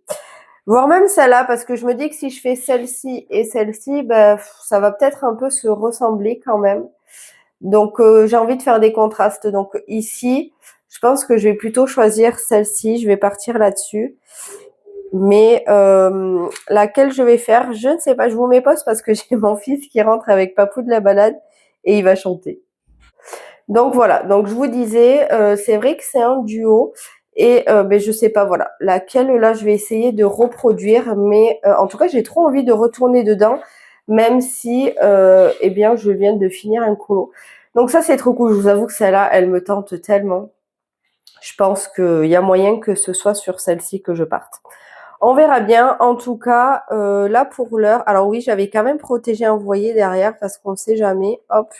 Voire même celle-là, parce que je me dis que si je fais celle-ci et celle-ci, ben, ça va peut-être un peu se ressembler quand même. Donc, j'ai envie de faire des contrastes. Donc ici, je pense que je vais plutôt choisir celle-ci. Je vais partir là-dessus. Mais laquelle je vais faire, je ne sais pas. Je vous mets pause parce que j'ai mon fils qui rentre avec Papou de la balade et il va chanter. Donc voilà, donc je vous disais, c'est vrai que c'est un duo et ben, je sais pas, voilà, laquelle là je vais essayer de reproduire, mais en tout cas j'ai trop envie de retourner dedans, même si eh bien je viens de finir un colo. Donc ça c'est trop cool, je vous avoue que celle-là, elle me tente tellement. Je pense qu'il y a moyen que ce soit sur celle-ci que je parte. On verra bien. En tout cas, là pour l'heure, alors oui, j'avais quand même protégé un voilier derrière parce qu'on ne sait jamais. Hop,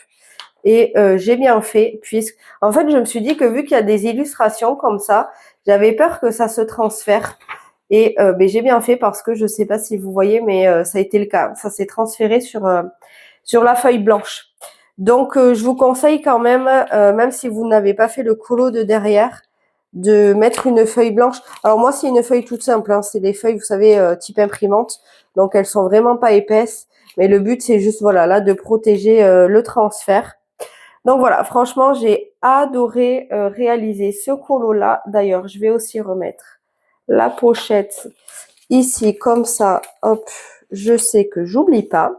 et j'ai bien fait, puisque en fait je me suis dit que vu qu'il y a des illustrations comme ça, j'avais peur que ça se transfère. Et ben, j'ai bien fait parce que je sais pas si vous voyez, mais ça a été le cas. Ça s'est transféré sur la feuille blanche. Donc je vous conseille quand même si vous n'avez pas fait le colo de derrière, de mettre une feuille blanche. Alors moi c'est une feuille toute simple, hein. C'est des feuilles, vous savez, type imprimante. Donc elles sont vraiment pas épaisses. Mais le but c'est juste voilà là de protéger le transfert. Donc voilà, franchement, j'ai adoré réaliser ce colo-là. D'ailleurs, je vais aussi remettre la pochette ici, comme ça. Hop, je sais que j'oublie pas.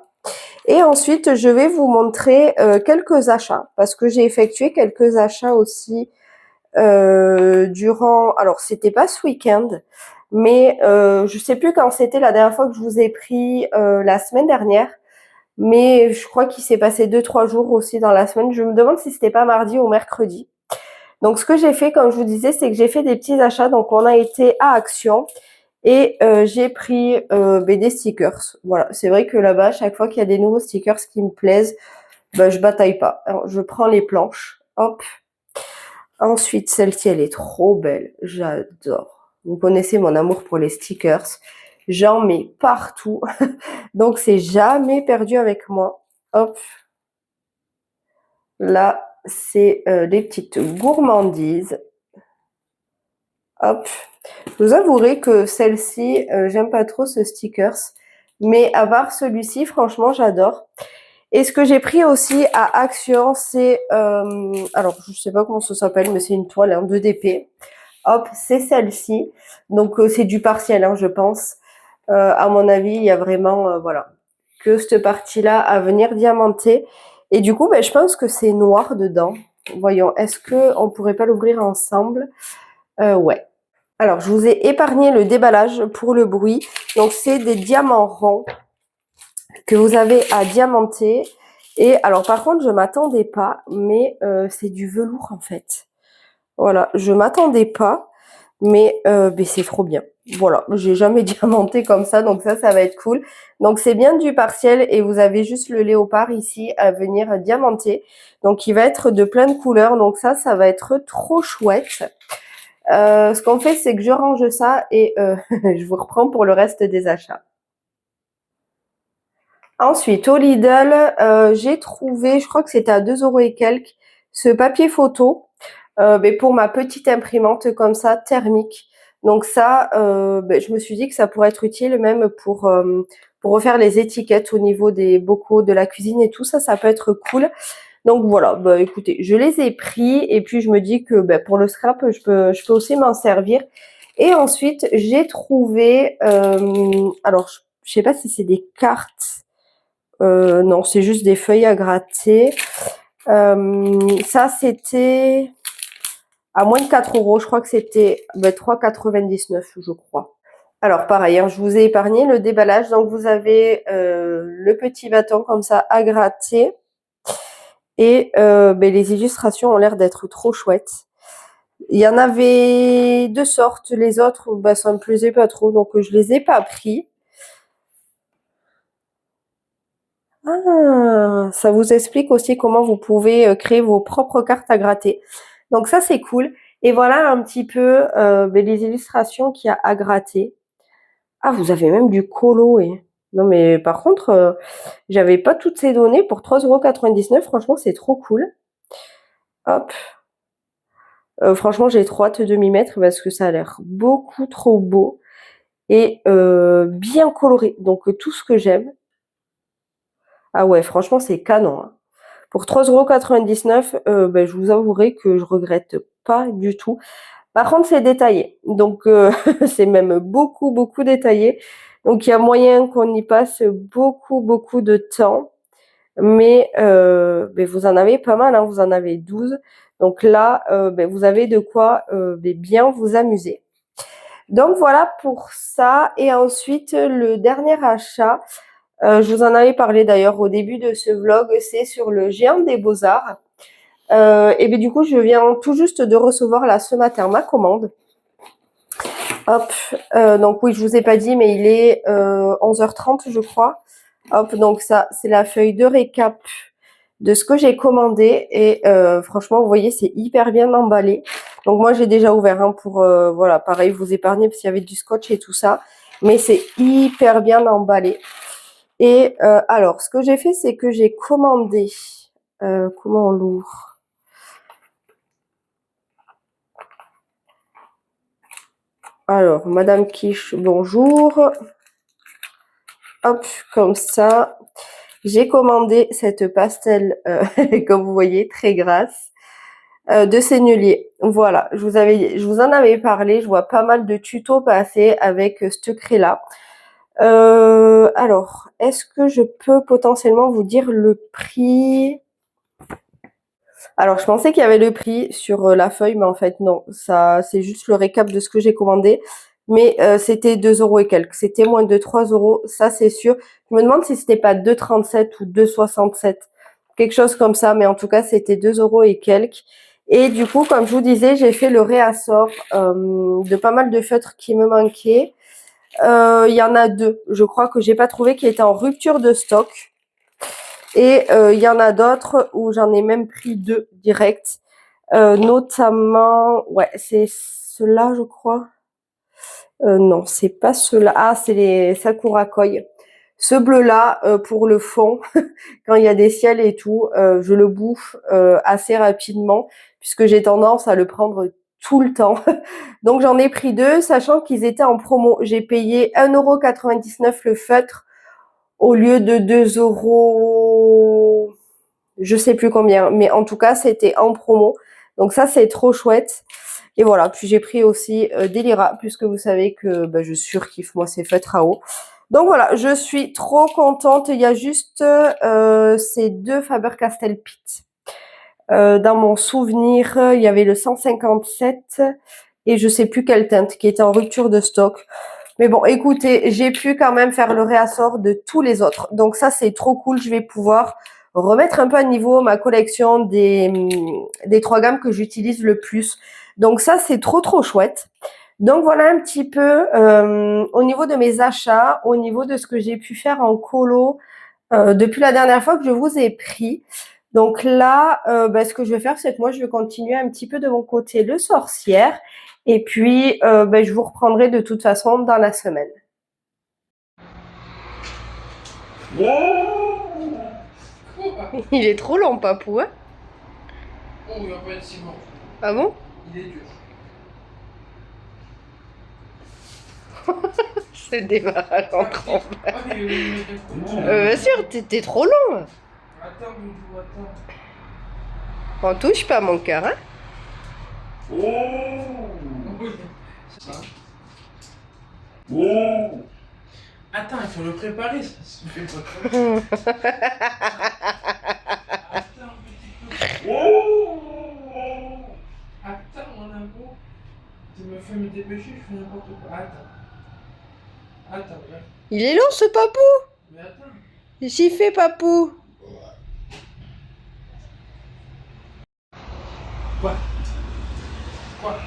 Et ensuite, je vais vous montrer quelques achats, parce que j'ai effectué quelques achats aussi durant... Alors, c'était pas ce week-end, mais je sais plus quand c'était la dernière fois que je vous ai pris la semaine dernière. Mais je crois qu'il s'est passé 2-3 jours aussi dans la semaine. Je me demande si c'était pas mardi ou mercredi. Donc ce que j'ai fait, comme je vous disais, c'est que j'ai fait des petits achats. Donc on a été à Action et j'ai pris ben, des stickers. Voilà, c'est vrai que là-bas, chaque fois qu'il y a des nouveaux stickers qui me plaisent, ben, je bataille pas. Alors, je prends les planches. Hop. Ensuite, celle-ci, elle est trop belle. J'adore. Vous connaissez mon amour pour les stickers. J'en mets partout. Donc, c'est jamais perdu avec moi. Hop. Là, c'est des petites gourmandises. Hop. Je vous avouerai que celle-ci, j'aime pas trop ce stickers. Mais à part celui-ci, franchement, j'adore. Et ce que j'ai pris aussi à Action, c'est... alors, je sais pas comment ça s'appelle, mais c'est une toile, hein, 2DP. Hop, c'est celle-ci. Donc, c'est du partiel, hein, je pense. À mon avis, il y a vraiment, voilà, que cette partie-là à venir diamanter. Et du coup, ben, je pense que c'est noir dedans. Voyons, est-ce qu'on pourrait pas l'ouvrir ensemble? Ouais. Alors, je vous ai épargné le déballage pour le bruit. Donc, c'est des diamants ronds que vous avez à diamanter. Et alors, par contre, je m'attendais pas, mais c'est du velours en fait. Voilà, je m'attendais pas, mais c'est trop bien. Voilà, j'ai jamais diamanté comme ça, donc ça va être cool. Donc c'est bien du partiel et vous avez juste le léopard ici à venir diamanter. Donc il va être de plein de couleurs, donc ça va être trop chouette. Ce qu'on fait, c'est que je range ça et je vous reprends pour le reste des achats. Ensuite, au Lidl, j'ai trouvé, je crois que c'était à 2 € et quelques, ce papier photo. Mais pour ma petite imprimante comme ça, thermique. Donc ça, je me suis dit que ça pourrait être utile même pour refaire les étiquettes au niveau des bocaux de la cuisine et tout ça, ça peut être cool. Donc voilà, écoutez, je les ai pris et puis je me dis que pour le scrap, je peux aussi m'en servir. Et ensuite, j'ai trouvé, alors je sais pas si c'est des cartes, non, c'est juste des feuilles à gratter. Ça, c'était à moins de 4 €, je crois que c'était 3,99 €, je crois. Alors pareil, hein, je vous ai épargné le déballage, donc vous avez le petit bâton comme ça à gratter et les illustrations ont l'air d'être trop chouettes. Il y en avait deux sortes. Les autres, bah, ça me plaisait pas trop, donc je les ai pas pris. Ah, ça vous explique aussi comment vous pouvez créer vos propres cartes à gratter. Donc ça, c'est cool. Et voilà un petit peu les illustrations qu'il y a à gratter. Ah, vous avez même du colo. Non, mais par contre, j'avais pas toutes ces données pour 3,99 €. Franchement, c'est trop cool. Hop. Franchement, j'ai trop hâte de m'y mettre parce que ça a l'air beaucoup trop beau et bien coloré. Donc tout ce que j'aime. Ah ouais, franchement, c'est canon, hein. Pour 3,99 €, je vous avouerai que je regrette pas du tout. Par contre, c'est détaillé. Donc c'est même beaucoup, beaucoup détaillé. Donc il y a moyen qu'on y passe beaucoup, beaucoup de temps. Mais vous en avez pas mal, hein, vous en avez 12. Donc là, vous avez de quoi bien vous amuser. Donc voilà pour ça. Et ensuite, le dernier achat, je vous en avais parlé d'ailleurs au début de ce vlog, c'est sur le Géant des Beaux-Arts. Et bien du coup, je viens tout juste de recevoir là ce matin ma commande. Hop, donc oui, je vous ai pas dit, mais il est 11h30, je crois. Hop, donc ça, c'est la feuille de récap de ce que j'ai commandé. Et franchement, vous voyez, c'est hyper bien emballé. Donc moi, j'ai déjà ouvert pour, voilà, pareil, vous épargner parce qu'il y avait du scotch et tout ça. Mais c'est hyper bien emballé. Et alors, ce que j'ai fait, c'est que j'ai commandé... comment on l'ouvre? Alors, Madame Quiche, bonjour. Hop, comme ça. J'ai commandé cette pastel, comme vous voyez, très grasse, de Seignelier. Voilà, je vous en avais parlé. Je vois pas mal de tutos passer avec ce craie-là. Alors, est-ce que je peux potentiellement vous dire le prix? Alors, je pensais qu'il y avait le prix sur la feuille, mais en fait, non. Ça, c'est juste le récap de ce que j'ai commandé. Mais c'était 2 € et quelques. C'était moins de 3 €, ça c'est sûr. Je me demande si c'était pas 2,37 ou 2,67. Quelque chose comme ça, mais en tout cas, c'était 2 € et quelques. Et du coup, comme je vous disais, j'ai fait le réassort de pas mal de feutres qui me manquaient. Il y en a deux, je crois, que j'ai pas trouvé, qui étaient en rupture de stock. Et il y en a d'autres où j'en ai même pris deux direct. Notamment, ouais, c'est ceux-là, je crois. Non, c'est pas ceux-là. Ah, c'est les Sakura Koi. Ce bleu-là, pour le fond, quand il y a des ciels et tout, je le bouffe assez rapidement puisque j'ai tendance à le prendre tout le temps. Donc j'en ai pris deux, sachant qu'ils étaient en promo. J'ai payé 1,99 € le feutre au lieu de 2 €, je sais plus combien. Mais en tout cas, c'était en promo. Donc ça, c'est trop chouette. Et voilà, puis j'ai pris aussi des Lyra, puisque vous savez que je surkiffe moi ces feutres à eau. Donc voilà, je suis trop contente. Il y a juste ces deux Faber-Castell Pitt. Dans mon souvenir, il y avait le 157 et je sais plus quelle teinte qui était en rupture de stock. Mais bon, écoutez, j'ai pu quand même faire le réassort de tous les autres. Donc ça, c'est trop cool. Je vais pouvoir remettre un peu à niveau ma collection des 3 gammes que j'utilise le plus. Donc ça, c'est trop, trop chouette. Donc voilà un petit peu au niveau de mes achats, au niveau de ce que j'ai pu faire en colo depuis la dernière fois que je vous ai pris. Donc là, ce que je vais faire, c'est que moi, je vais continuer un petit peu de mon côté le sorcière. Et puis, je vous reprendrai de toute façon dans la semaine. Il est trop long, papou, hein? Oh, il va pas être si bon. Ah bon? Il est dur. C'est le démarrage en trombe. Ah, il Bien sûr, t'es trop long. Attends, Doudou, attends. On touche pas mon cœur, hein? Attends, il faut le préparer, ça se fait pas trop. Attends, petit peu. Attends, mon amour. Tu me fais me dépêcher, je fais n'importe quoi. Attends. Attends, là. Il est long, ce papou. Mais attends. J'y fais, papou. Quoi? Quoi?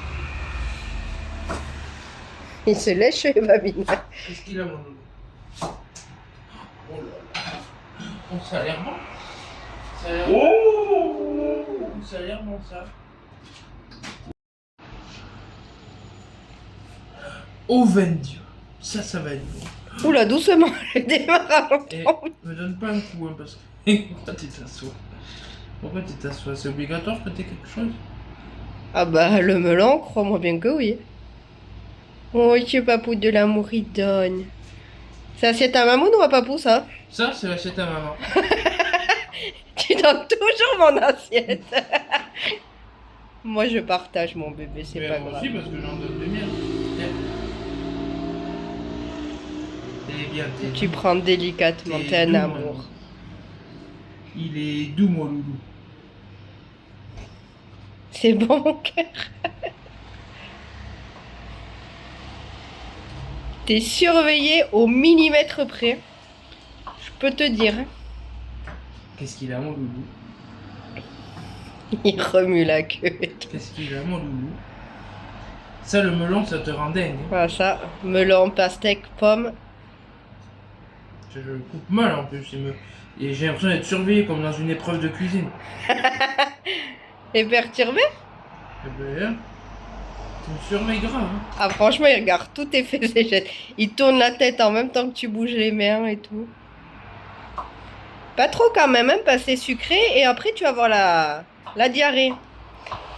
Il se lèche les babines. Qu'est-ce qu'il a, mon loulou? Oh là là. Oh, ça a l'air bon. Ça a l'air bon. Oh, ça a l'air bon, ça. Oh, Vendio. Ça va être bon. Oula, doucement, je démarre à Et l'entendre. me donne pas un coup, hein, parce que. Pourquoi tu t'assois? Pourquoi tu t'assois? C'est obligatoire que tu aies quelque chose? Ah bah, le melon, crois-moi bien que oui. Oh, ce papou de l'amour, il donne. C'est assiette à mamoun ou à papou, ça? Ça, c'est l'assiette à maman. Tu donnes toujours mon assiette. Moi, je partage mon bébé, c'est Mais pas moi grave. aussi, parce que j'en donne le mien. Tiens. T'es bien, t'es Tu doux. prends délicatement, T'es t'es un doux, mon amour. loulou. Il est doux, mon loulou. C'est bon, mon cœur. T'es surveillé au millimètre près. Je peux te dire. Qu'est-ce qu'il a, mon loulou? Il remue la queue et tout. Qu'est-ce qu'il a, mon loulou? Ça, le melon, ça te rend dingue. Hein. Voilà ça. Melon, pastèque, pomme. Je le coupe mal en plus. Et j'ai l'impression d'être surveillé comme dans une épreuve de cuisine. Et perturbé? Eh ben, tu me surveilles grave. Hein. Ah, franchement, il regarde tous tes faits et gestes. Il tourne la tête en même temps que tu bouges les mains et tout. Pas trop quand même, hein, parce que c'est sucré. Et après, tu vas avoir la diarrhée.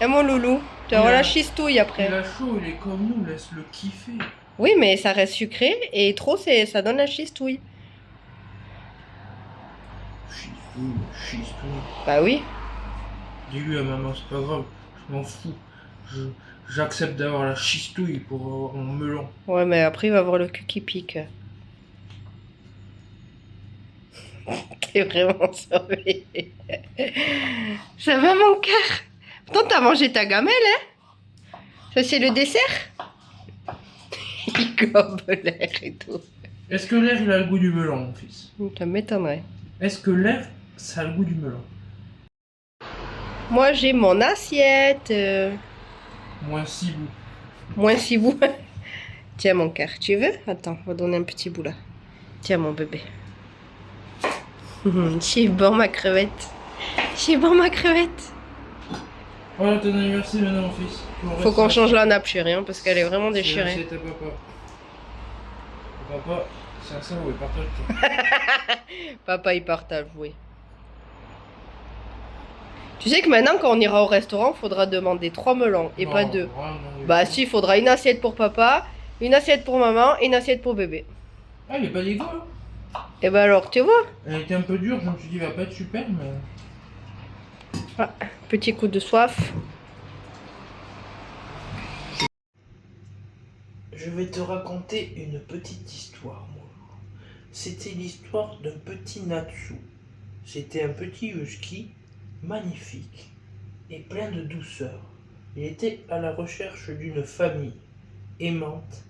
Hein, mon loulou? Tu vas avoir la chistouille après. Il a chaud, il est comme nous, laisse-le kiffer. Oui, mais ça reste sucré. Et trop, ça donne la chistouille. Chistouille. Bah oui. Dis-lui à maman, c'est pas grave, je m'en fous. J'accepte d'avoir la chistouille pour avoir mon melon. Ouais, mais après, il va avoir le cul qui pique. T'es vraiment sauvé. Ça va, mon cœur? Pourtant, t'as mangé ta gamelle, hein? Ça, c'est le dessert? Il gobe l'air et tout. Est-ce que l'air, il a le goût du melon, mon fils? Ça m'étonnerait. Est-ce que l'air, ça a le goût du melon? Moi, j'ai mon assiette. Moins 6 bouts. Moins 6 bouts. Tiens, mon cœur, tu veux? Attends, on va donner un petit bout là. Tiens, mon bébé. C'est bon, ma crevette. C'est bon, ma crevette. Voilà ton anniversaire maintenant, mon fils. Faut qu'on change la nappe, chérie, hein, parce qu'elle est vraiment déchirée. C'est à papa. Papa, c'est un cerveau, il partage tout. Papa, il partage, oui. Tu sais que maintenant, quand on ira au restaurant, il faudra demander 3 melons et pas 2. Bah si, il faudra une assiette pour papa, une assiette pour maman et une assiette pour bébé. Ah, il est pas dégueu, hein. Et bah alors, tu vois? Elle était un peu dure, je me suis dit, il va pas être super, mais... Ah, petit coup de soif. Je vais te raconter une petite histoire, moi. C'était l'histoire d'un petit Natsu. C'était un petit husky magnifique et plein de douceur. Il était à la recherche d'une famille aimante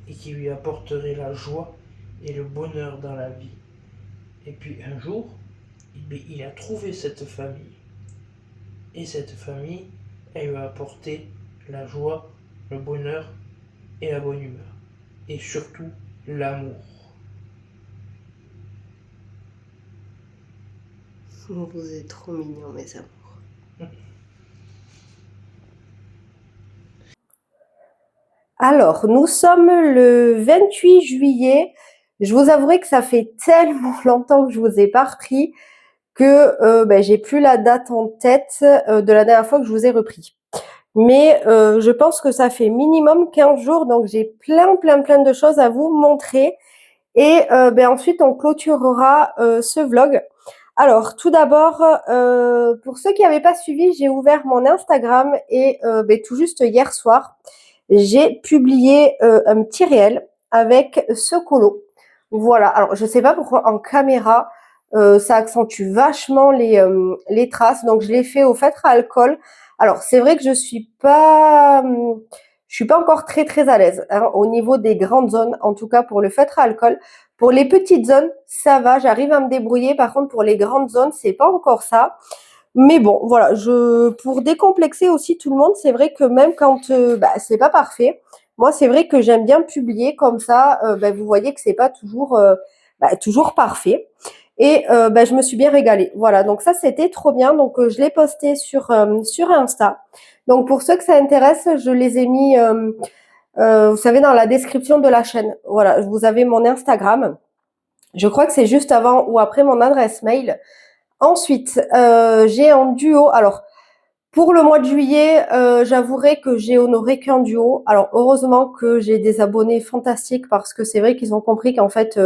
et qui lui apporterait la joie et le bonheur dans la vie. Et puis un jour, il a trouvé cette famille. Et cette famille, elle lui a apporté la joie, le bonheur et la bonne humeur. Et surtout, l'amour. Vous êtes trop mignons, mes amours. Alors, nous sommes le 28 juillet. Je vous avouerai que ça fait tellement longtemps que je vous ai pas repris que j'ai plus la date en tête de la dernière fois que je vous ai repris. Mais je pense que ça fait minimum 15 jours, donc j'ai plein de choses à vous montrer. Et ensuite, on clôturera ce vlog. Alors, tout d'abord, pour ceux qui n'avaient pas suivi, j'ai ouvert mon Instagram et tout juste hier soir, j'ai publié un petit réel avec ce colo. Voilà. Alors, je sais pas pourquoi en caméra, ça accentue vachement les traces. Donc, je l'ai fait au feutre à alcool. Alors, c'est vrai que je suis pas encore très à l'aise hein, au niveau des grandes zones, en tout cas pour le feutre à alcool. Pour les petites zones, ça va, j'arrive à me débrouiller. Par contre, pour les grandes zones, c'est pas encore ça. Mais bon, voilà, pour décomplexer aussi tout le monde, c'est vrai que même quand c'est pas parfait, moi c'est vrai que j'aime bien publier comme ça. Vous voyez que c'est pas toujours toujours parfait. Et je me suis bien régalée. Voilà, donc ça c'était trop bien. Donc je l'ai posté sur Insta. Donc pour ceux que ça intéresse, je les ai mis, vous savez, dans la description de la chaîne. Voilà, vous avez mon Instagram. Je crois que c'est juste avant ou après mon adresse mail. Ensuite, j'ai un duo. Alors, pour le mois de juillet, j'avouerai que j'ai honoré qu'un duo. Alors, heureusement que j'ai des abonnés fantastiques parce que c'est vrai qu'ils ont compris qu'en fait,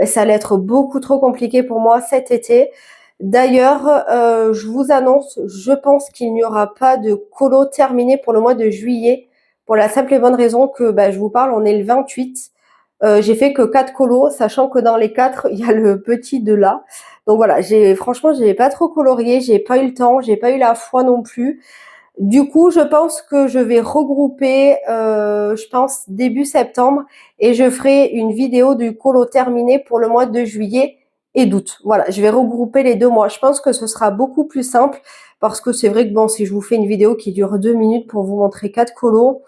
ça allait être beaucoup trop compliqué pour moi cet été. D'ailleurs, je vous annonce, je pense qu'il n'y aura pas de colo terminé pour le mois de juillet pour la simple et bonne raison que je vous parle, on est le 28. J'ai fait que 4 colos, sachant que dans les 4, il y a le petit de là. Donc voilà, franchement, j'ai pas trop colorié, j'ai pas eu le temps, j'ai pas eu la foi non plus. Du coup, je pense que je vais regrouper, je pense début septembre, et je ferai une vidéo du colo terminé pour le mois de juillet et d'août. Voilà, je vais regrouper les 2 mois. Je pense que ce sera beaucoup plus simple parce que c'est vrai que bon, si je vous fais une vidéo qui dure 2 minutes pour vous montrer 4 colos,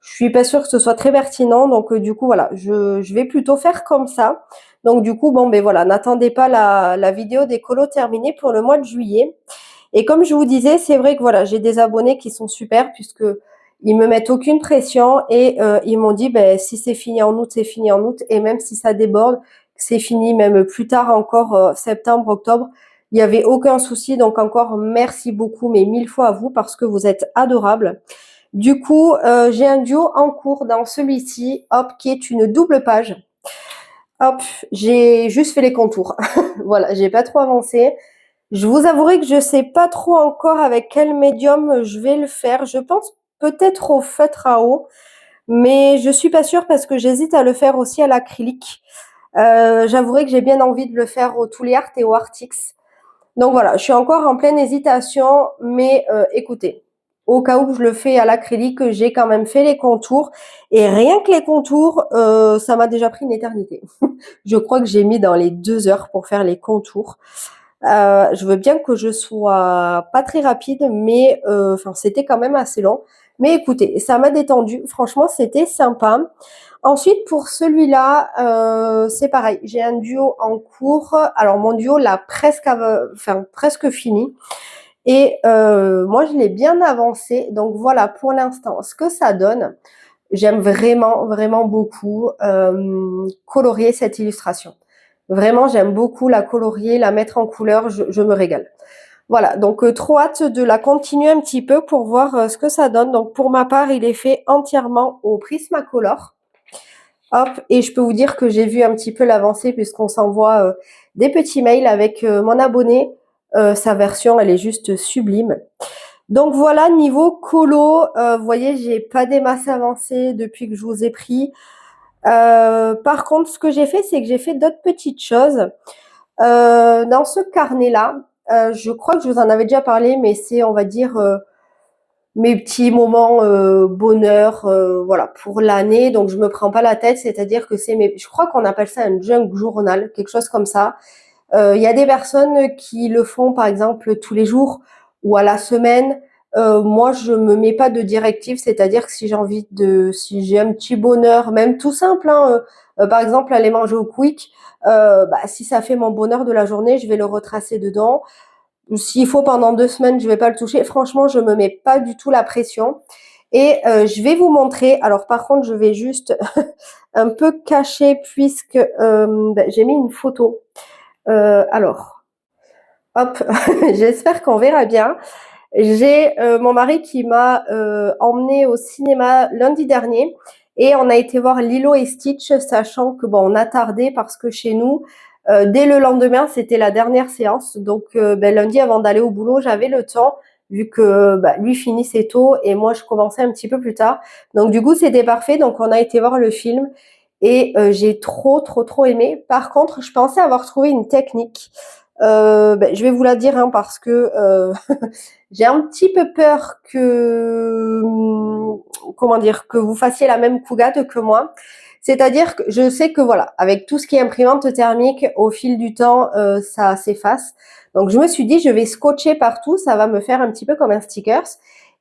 je suis pas sûre que ce soit très pertinent, donc du coup voilà, je vais plutôt faire comme ça. Donc du coup voilà, n'attendez pas la vidéo des colos terminés pour le mois de juillet. Et comme je vous disais, c'est vrai que voilà, j'ai des abonnés qui sont super puisque ils me mettent aucune pression et ils m'ont dit si c'est fini en août, c'est fini en août, et même si ça déborde, c'est fini même plus tard encore septembre, octobre. Il y avait aucun souci, donc encore merci beaucoup, mais 1000 fois à vous parce que vous êtes adorables. Du coup, j'ai un duo en cours dans celui-ci, hop, qui est une double page. Hop, j'ai juste fait les contours. Voilà, j'ai pas trop avancé. Je vous avouerai que je sais pas trop encore avec quel médium je vais le faire. Je pense peut-être au feutre à eau, mais je suis pas sûre parce que j'hésite à le faire aussi à l'acrylique. J'avouerai que j'ai bien envie de le faire au Tooly Art et au Artix. Donc voilà, je suis encore en pleine hésitation, mais écoutez, au cas où je le fais à l'acrylique, j'ai quand même fait les contours. Et rien que les contours, ça m'a déjà pris une éternité. Je crois que j'ai mis dans les 2 heures pour faire les contours. Je veux bien que je sois pas très rapide, mais c'était quand même assez long. Mais écoutez, ça m'a détendu. Franchement, c'était sympa. Ensuite, pour celui-là, c'est pareil. J'ai un duo en cours. Alors, mon duo l'a presque fini. Et moi, je l'ai bien avancé. Donc, voilà pour l'instant ce que ça donne. J'aime vraiment, vraiment beaucoup colorier cette illustration. Vraiment, j'aime beaucoup la colorier, la mettre en couleur. Je me régale. Voilà, donc trop hâte de la continuer un petit peu pour voir ce que ça donne. Donc, pour ma part, il est fait entièrement au Prismacolor. Hop, et je peux vous dire que j'ai vu un petit peu l'avancée puisqu'on s'envoie des petits mails avec mon abonné. Sa version, elle est juste sublime. Donc voilà, niveau colo, vous voyez, j'ai pas des masses avancées depuis que je vous ai pris. Par contre, ce que j'ai fait, c'est que j'ai fait d'autres petites choses. Dans ce carnet-là, je crois que je vous en avais déjà parlé, mais c'est, on va dire, mes petits moments bonheur, voilà, pour l'année. Donc je me prends pas la tête, c'est-à-dire que je crois qu'on appelle ça un junk journal, quelque chose comme ça. Il y a des personnes qui le font par exemple tous les jours ou à la semaine. Moi, je me mets pas de directive, c'est-à-dire que si j'ai un petit bonheur, même tout simple, hein, par exemple aller manger au Quick, si ça fait mon bonheur de la journée, je vais le retracer dedans. S'il faut pendant 2 semaines, je vais pas le toucher. Franchement, je me mets pas du tout la pression. Et je vais vous montrer. Alors par contre, je vais juste un peu cacher puisque j'ai mis une photo. Alors, hop, j'espère qu'on verra bien. J'ai mon mari qui m'a emmené au cinéma lundi dernier et on a été voir Lilo et Stitch, sachant que on a tardé parce que chez nous, dès le lendemain, c'était la dernière séance. Donc lundi, avant d'aller au boulot, j'avais le temps vu que lui finissait tôt et moi je commençais un petit peu plus tard. Donc du coup, c'était parfait. Donc on a été voir le film et j'ai trop trop trop aimé. Par contre, je pensais avoir trouvé une technique. Je vais vous la dire parce que j'ai un petit peu peur que que vous fassiez la même cougade que moi. C'est-à-dire que je sais que voilà, avec tout ce qui est imprimante thermique, au fil du temps, ça s'efface. Donc, je me suis dit, je vais scotcher partout. Ça va me faire un petit peu comme un stickers.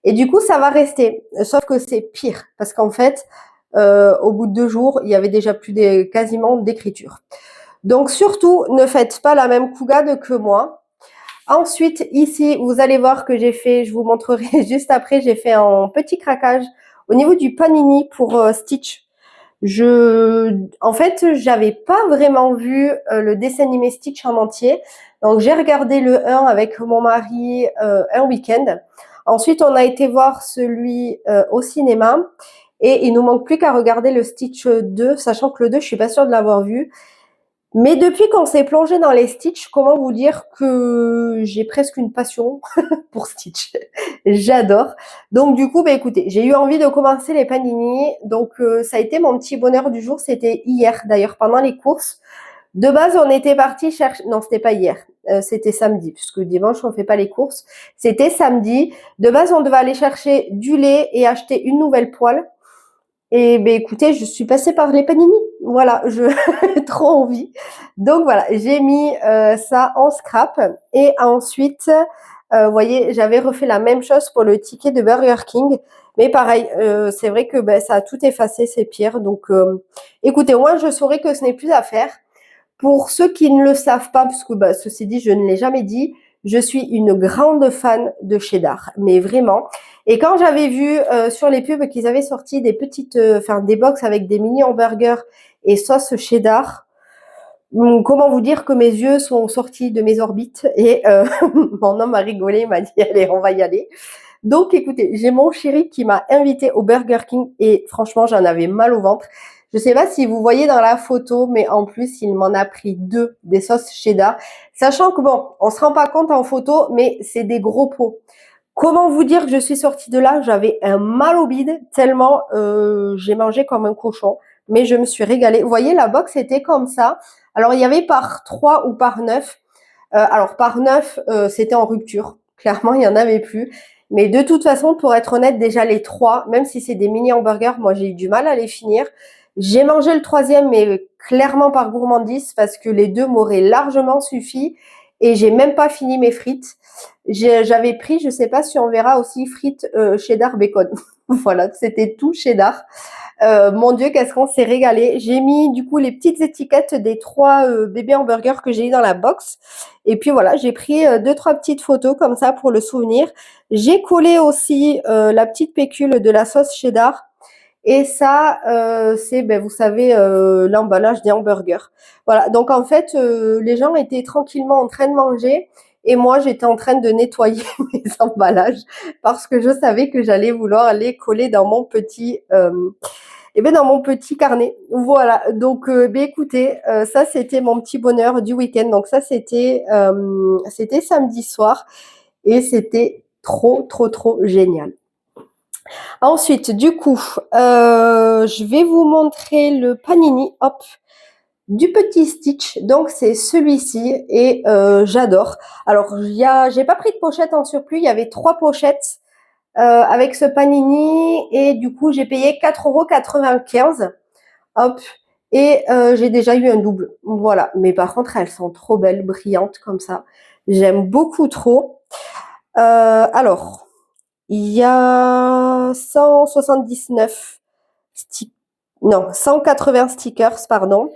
Et du coup, ça va rester. Sauf que c'est pire. Parce qu'en fait, au bout de 2 jours, il y avait déjà plus quasiment d'écriture. Donc, surtout, ne faites pas la même cougade que moi. Ensuite, ici, vous allez voir que j'ai fait, je vous montrerai juste après, j'ai fait un petit craquage au niveau du panini pour Stitch. En fait, j'avais pas vraiment vu le dessin animé Stitch en entier. Donc, j'ai regardé le 1 avec mon mari un week-end. Ensuite, on a été voir celui au cinéma. Et il nous manque plus qu'à regarder le Stitch 2, sachant que le 2, je suis pas sûre de l'avoir vu. Mais depuis qu'on s'est plongé dans les Stitch, comment vous dire que j'ai presque une passion pour Stitch. J'adore. Donc du coup, bah écoutez, j'ai eu envie de commencer les panini. Donc ça a été mon petit bonheur du jour. C'était hier d'ailleurs pendant les courses. De base, on était parti chercher. Non, c'était pas hier. C'était samedi, puisque dimanche on fait pas les courses. C'était samedi. De base, on devait aller chercher du lait et acheter une nouvelle poêle. Et ben écoutez, je suis passée par les panini. Voilà, je trop envie. Donc voilà, j'ai mis ça en scrap et ensuite, vous voyez, j'avais refait la même chose pour le ticket de Burger King, mais pareil, c'est vrai que ben, ça a tout effacé, c'est pire. Donc, écoutez, moi je saurais que ce n'est plus à faire. Pour ceux qui ne le savent pas, parce que bah, ceci dit, je ne l'ai jamais dit, je suis une grande fan de cheddar, mais vraiment. Et quand j'avais vu sur les pubs qu'ils avaient sorti des petites, enfin des box avec des mini hamburgers et sauce cheddar, comment vous dire que mes yeux sont sortis de mes orbites et mon homme a rigolé, il m'a dit allez, on va y aller. Donc écoutez, j'ai mon chéri qui m'a invité au Burger King et franchement, j'en avais mal au ventre. Je sais pas si vous voyez dans la photo, mais en plus, il m'en a pris 2 des sauces cheddar. Sachant que bon, on se rend pas compte en photo, mais c'est des gros pots. Comment vous dire que je suis sortie de là? J'avais un mal au bide tellement j'ai mangé comme un cochon, mais je me suis régalée. Vous voyez, la box était comme ça. Alors, il y avait par 3 ou par 9. Alors, par 9, c'était en rupture. Clairement, il n'y en avait plus. Mais de toute façon, pour être honnête, déjà les 3, même si c'est des mini hamburgers, moi j'ai eu du mal à les finir. J'ai mangé le troisième, mais clairement par gourmandise, parce que les 2 m'auraient largement suffi. Et j'ai même pas fini mes frites. J'avais pris, je sais pas si on verra aussi, frites cheddar bacon. Voilà, c'était tout cheddar. Mon Dieu, qu'est-ce qu'on s'est régalé. J'ai mis du coup les petites étiquettes des 3 bébés hamburgers que j'ai eu dans la box. Et puis voilà, j'ai pris 2-3 petites photos comme ça pour le souvenir. J'ai collé aussi la petite pécule de la sauce cheddar. Et ça, c'est, ben, vous savez, l'emballage des hamburgers. Voilà, donc en fait, les gens étaient tranquillement en train de manger et moi, j'étais en train de nettoyer mes emballages parce que je savais que j'allais vouloir les coller dans mon petit, dans mon petit carnet. Voilà, donc ben, écoutez, ça c'était mon petit bonheur du week-end. Donc ça c'était samedi soir et c'était trop trop trop génial. Ensuite, du coup, je vais vous montrer le panini, hop, du petit Stitch. Donc c'est celui-ci et j'adore. Alors j'ai pas pris de pochette en surplus, il y avait 3 pochettes avec ce panini et du coup j'ai payé 4,95 €. Hop. Et j'ai déjà eu un double. Voilà. Mais par contre, elles sont trop belles, brillantes comme ça. J'aime beaucoup trop. Alors, il y a 179 non, 180 stickers, pardon.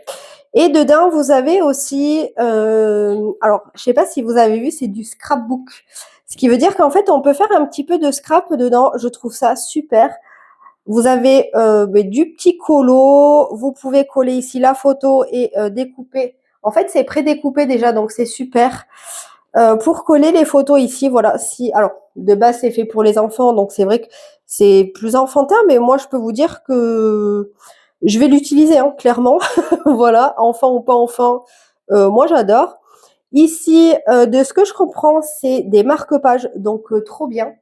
Et dedans, vous avez aussi, alors, je sais pas si vous avez vu, c'est du scrapbook. Ce qui veut dire qu'en fait, on peut faire un petit peu de scrap dedans. Je trouve ça super. Vous avez du petit colo. Vous pouvez coller ici la photo et découper. En fait, c'est prédécoupé déjà, donc c'est super. Pour coller les photos ici, voilà. Si, alors, de base, c'est fait pour les enfants, donc c'est vrai que c'est plus enfantin, mais moi, je peux vous dire que je vais l'utiliser, hein, clairement. Voilà, enfant ou pas enfant, moi, j'adore. Ici, de ce que je comprends, c'est des marque-pages, donc trop bien.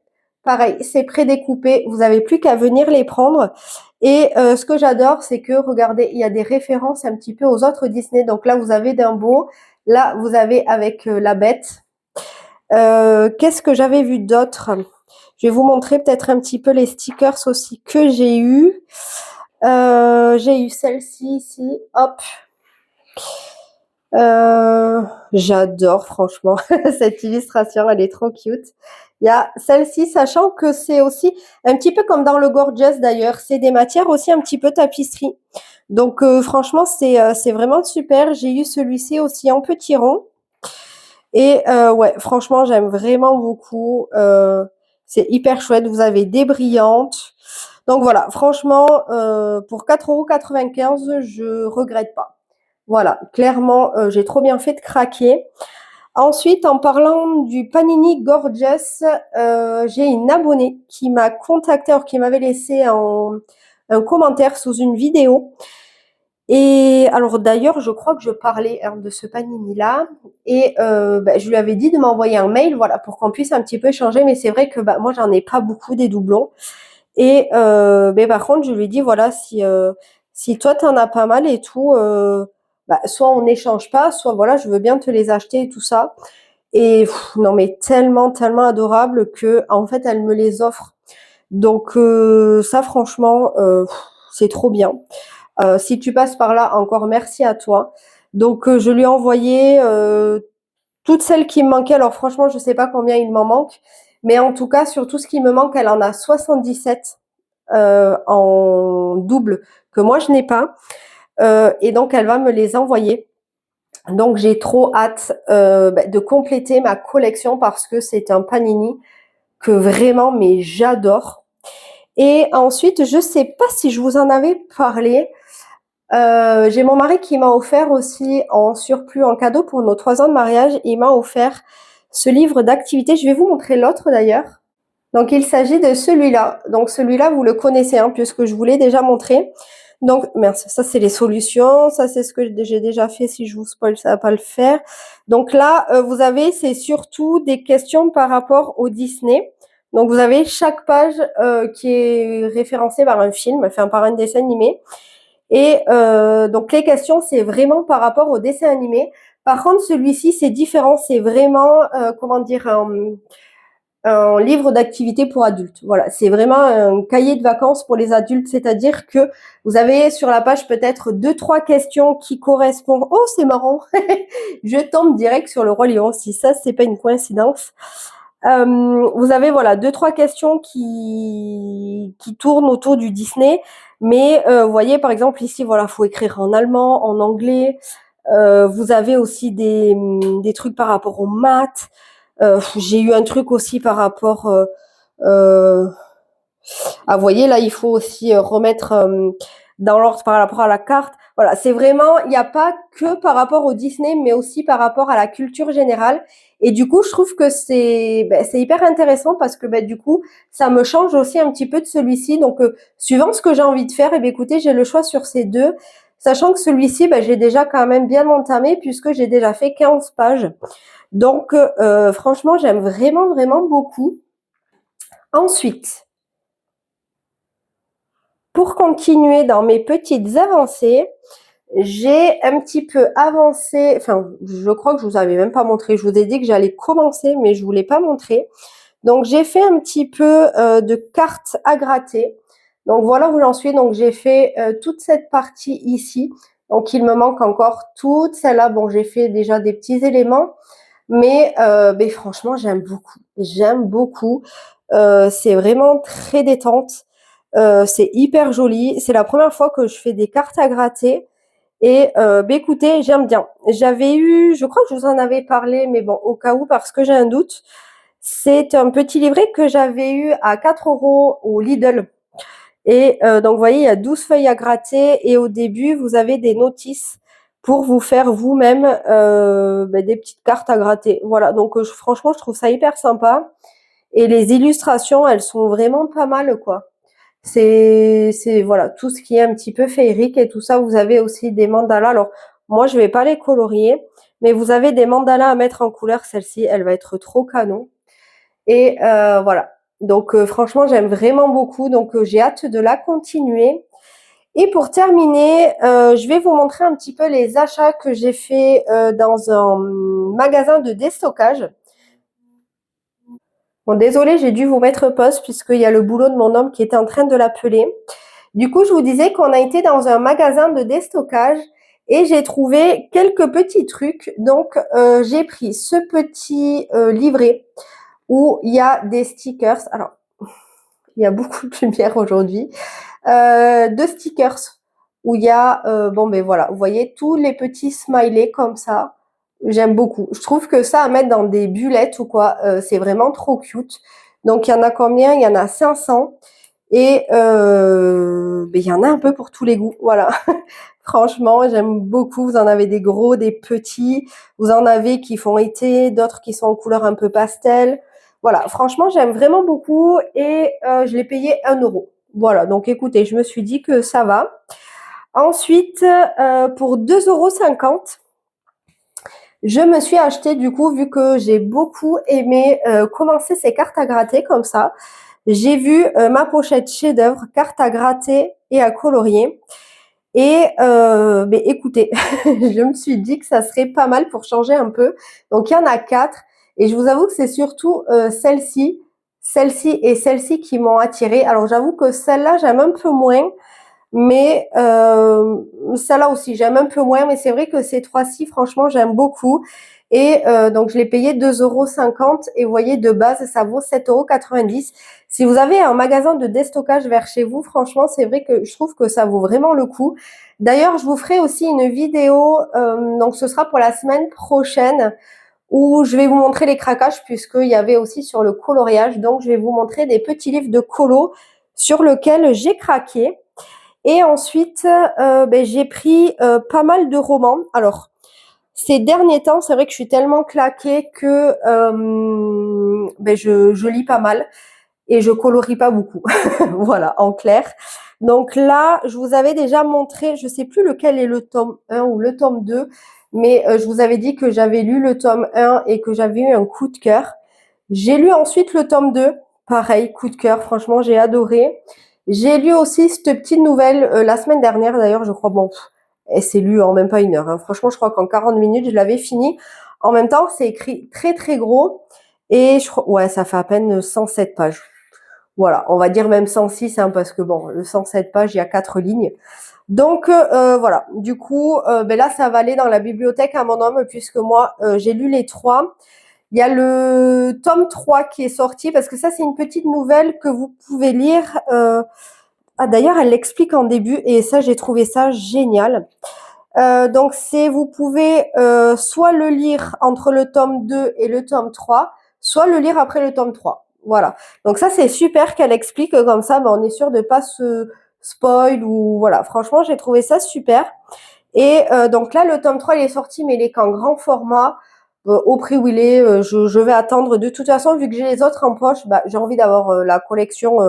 Pareil, c'est prédécoupé, vous n'avez plus qu'à venir les prendre. Et ce que j'adore, c'est que, regardez, il y a des références un petit peu aux autres Disney. Donc là, vous avez Dumbo, là, vous avez avec la bête. Qu'est-ce que j'avais vu d'autre? Je vais vous montrer peut-être un petit peu les stickers aussi que j'ai eu. J'ai eu celle-ci ici, hop. Euh, J'adore franchement cette illustration, elle est trop cute. Il y a celle-ci, sachant que c'est aussi un petit peu comme dans le Gorgeous d'ailleurs, c'est des matières aussi un petit peu tapisserie. Donc franchement, c'est vraiment super. J'ai eu celui-ci aussi en petit rond. Et ouais, franchement, j'aime vraiment beaucoup. C'est hyper chouette. Vous avez des brillantes. Donc voilà, franchement, pour 4,95 €, je regrette pas. Voilà, clairement, j'ai trop bien fait de craquer. Ensuite, en parlant du Panini Gorgeous, j'ai une abonnée qui m'a contacté, alors qui m'avait laissé un commentaire sous une vidéo. Et alors d'ailleurs, je crois que je parlais de ce Panini-là, et je lui avais dit de m'envoyer un mail, voilà, pour qu'on puisse un petit peu échanger. Mais c'est vrai que moi, j'en ai pas beaucoup des doublons. Et par contre, je lui ai dit, voilà, si toi, t'en as pas mal et tout, soit on n'échange pas, soit voilà, je veux bien te les acheter et tout ça. Et non, mais tellement, tellement adorable que en fait, elle me les offre. Donc ça, franchement, c'est trop bien. Si tu passes par là, encore merci à toi. Donc je lui ai envoyé toutes celles qui me manquaient. Alors franchement, je sais pas combien il m'en manque, mais en tout cas, sur tout ce qui me manque, elle en a 77 en double que moi je n'ai pas. Et donc elle va me les envoyer. Donc j'ai trop hâte de compléter ma collection parce que c'est un Panini que vraiment, mais j'adore. Et ensuite, je sais pas si je vous en avais parlé. J'ai mon mari qui m'a offert aussi en surplus, en cadeau pour nos 3 ans de mariage. Il m'a offert ce livre d'activités. Je vais vous montrer l'autre d'ailleurs. Donc il s'agit de celui-là. Donc celui-là, vous le connaissez, puisque je vous l'ai déjà montré. Donc, mince, ça c'est les solutions, ça c'est ce que j'ai déjà fait. Si je vous spoil, ça va pas le faire. Donc là, vous avez, c'est surtout des questions par rapport au Disney. Donc vous avez chaque page qui est référencée par un film, enfin par un dessin animé. Et donc les questions, c'est vraiment par rapport au dessin animé. Par contre, celui-ci, c'est différent. C'est vraiment, comment dire, un livre d'activité pour adultes. Voilà, c'est vraiment un cahier de vacances pour les adultes, c'est-à-dire que vous avez sur la page peut-être 2-3 questions qui correspondent. Oh, c'est marrant, je tombe direct sur le roi lion. Si ça, c'est pas une coïncidence. Vous avez voilà 2-3 questions qui tournent autour du Disney, mais vous voyez par exemple ici, voilà, faut écrire en allemand, en anglais. Vous avez aussi des trucs par rapport aux maths. J'ai eu un truc aussi par rapport vous voyez, là, il faut aussi remettre dans l'ordre par rapport à la carte. Voilà, c'est vraiment, il n'y a pas que par rapport au Disney, mais aussi par rapport à la culture générale. Et du coup, je trouve que c'est hyper intéressant parce que du coup, ça me change aussi un petit peu de celui-ci. Donc, suivant ce que j'ai envie de faire, écoutez, j'ai le choix sur ces deux. Sachant que celui-ci, j'ai déjà quand même bien entamé puisque j'ai déjà fait 15 pages. Donc, franchement, j'aime vraiment, vraiment beaucoup. Ensuite, pour continuer dans mes petites avancées, j'ai un petit peu avancé, enfin, je crois que je vous avais même pas montré. Je vous ai dit que j'allais commencer, mais je vous l'ai pas montré. Donc, j'ai fait un petit peu de cartes à gratter. Donc, voilà où j'en suis. Donc, j'ai fait toute cette partie ici. Donc, il me manque encore toute celle-là. Bon, j'ai fait déjà des petits éléments. Mais franchement, j'aime beaucoup. J'aime beaucoup. C'est vraiment très détente. C'est hyper joli. C'est la première fois que je fais des cartes à gratter. Et écoutez, j'aime bien. J'avais eu, je crois que je vous en avais parlé, mais bon, au cas où, parce que j'ai un doute, c'est un petit livret que j'avais eu à 4 € au Lidl. Et donc, vous voyez, il y a 12 feuilles à gratter. Et au début, vous avez des notices pour vous faire vous-même des petites cartes à gratter. Voilà, donc franchement, je trouve ça hyper sympa. Et les illustrations, elles sont vraiment pas mal, quoi. C'est voilà, tout ce qui est un petit peu féerique et tout ça. Vous avez aussi des mandalas. Alors, moi, je vais pas les colorier, mais vous avez des mandalas à mettre en couleur. Celle-ci, elle va être trop canon. Et voilà. Donc, franchement, j'aime vraiment beaucoup. Donc, j'ai hâte de la continuer. Et pour terminer, je vais vous montrer un petit peu les achats que j'ai fait dans un magasin de déstockage. Bon, désolée, j'ai dû vous mettre pause puisqu'il y a le boulot de mon homme qui était en train de l'appeler. Du coup, je vous disais qu'on a été dans un magasin de déstockage Et j'ai trouvé quelques petits trucs. Donc, j'ai pris ce petit livret où il y a des stickers. Alors, il y a beaucoup de lumière aujourd'hui. De stickers où il y a, bon ben voilà, vous voyez tous les petits smileys comme ça. J'aime beaucoup. Je trouve que ça à mettre dans des bullettes ou quoi, c'est vraiment trop cute. Donc il y en a combien? Il y en a 500 et ben, il y en a un peu pour tous les goûts. Voilà. Franchement, j'aime beaucoup. Vous en avez des gros, des petits. Vous en avez qui font été, d'autres qui sont en couleur un peu pastel. Voilà, franchement, j'aime vraiment beaucoup et je l'ai payé 1 euro. Voilà, donc écoutez, je me suis dit que ça va. Ensuite, pour 2,50 €, je me suis acheté du coup, vu que j'ai beaucoup aimé commencer ces cartes à gratter comme ça, j'ai vu ma pochette chef-d'œuvre, cartes à gratter et à colorier. Et ben, écoutez, je me suis dit que ça serait pas mal pour changer un peu. Donc il y en a 4 et je vous avoue que c'est surtout celle-ci et celle-ci qui m'ont attirée. Alors j'avoue que celle-là j'aime un peu moins, mais celle-là aussi j'aime un peu moins. Mais c'est vrai que ces trois-ci, franchement, j'aime beaucoup. Et donc je l'ai payé 2,50 € et vous voyez de base ça vaut 7,90 €. Si vous avez un magasin de déstockage vers chez vous, franchement c'est vrai que je trouve que ça vaut vraiment le coup. D'ailleurs je vous ferai aussi une vidéo, donc ce sera pour la semaine prochaine où je vais vous montrer les craquages puisqu'il y avait aussi sur le coloriage. Donc je vais vous montrer des petits livres de colo sur lesquels j'ai craqué. Et ensuite ben, j'ai pris pas mal de romans. Alors ces derniers temps, c'est vrai que je suis tellement claquée que ben je lis pas mal et je colorie pas beaucoup. Voilà, en clair. Donc là, je vous avais déjà montré, je sais plus lequel est le tome 1 ou le tome 2, mais je vous avais dit que j'avais lu le tome 1 et que j'avais eu un coup de cœur. J'ai lu ensuite le tome 2, pareil, coup de cœur, franchement, j'ai adoré. J'ai lu aussi cette petite nouvelle la semaine dernière, d'ailleurs, je crois, bon, et c'est lu en même pas 1 heure. Hein. Franchement, je crois qu'en 40 minutes, je l'avais fini. En même temps, c'est écrit très très gros et je crois, ouais, ça fait à peine 107 pages. Voilà, on va dire même 106, hein, parce que bon, le 107 pages, il y a 4 lignes. Donc voilà, du coup, ben là, ça va aller dans la bibliothèque à mon homme, puisque moi, j'ai lu les 3. Il y a le tome 3 qui est sorti, parce que ça, c'est une petite nouvelle que vous pouvez lire. Ah, d'ailleurs, elle l'explique en début, et ça, j'ai trouvé ça génial. Donc, vous pouvez soit le lire entre le tome 2 et le tome 3, soit le lire après le tome 3. Voilà. Donc ça, c'est super qu'elle explique comme ça, ben, on est sûr de pas se spoil ou voilà. Franchement, j'ai trouvé ça super. Et donc là, le tome 3, il est sorti, mais il est qu'en grand format. Au prix où il est, je vais attendre. De toute façon, vu que j'ai les autres en poche, bah, j'ai envie d'avoir la collection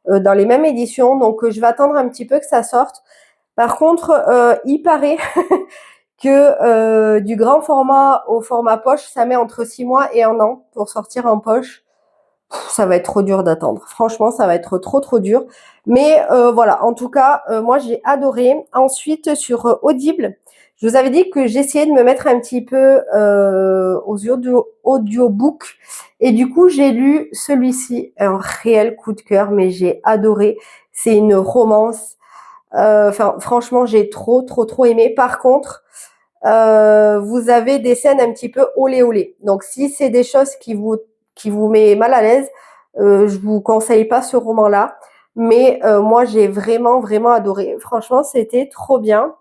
dans les mêmes éditions. Donc, je vais attendre un petit peu que ça sorte. Par contre, il paraît que du grand format au format poche, ça met entre 6 mois et 1 an pour sortir en poche. Ça va être trop dur d'attendre. Franchement, ça va être trop trop dur. Mais voilà, en tout cas, moi j'ai adoré. Ensuite, sur Audible, je vous avais dit que j'essayais de me mettre un petit peu aux audiobooks. Et du coup, j'ai lu celui-ci, un réel coup de cœur, mais j'ai adoré. C'est une romance. Enfin, franchement, j'ai trop trop trop aimé. Par contre, vous avez des scènes un petit peu olé olé. Donc si c'est des choses qui vous met mal à l'aise, je vous conseille pas ce roman-là. Mais moi j'ai vraiment vraiment adoré. Franchement, c'était trop bien.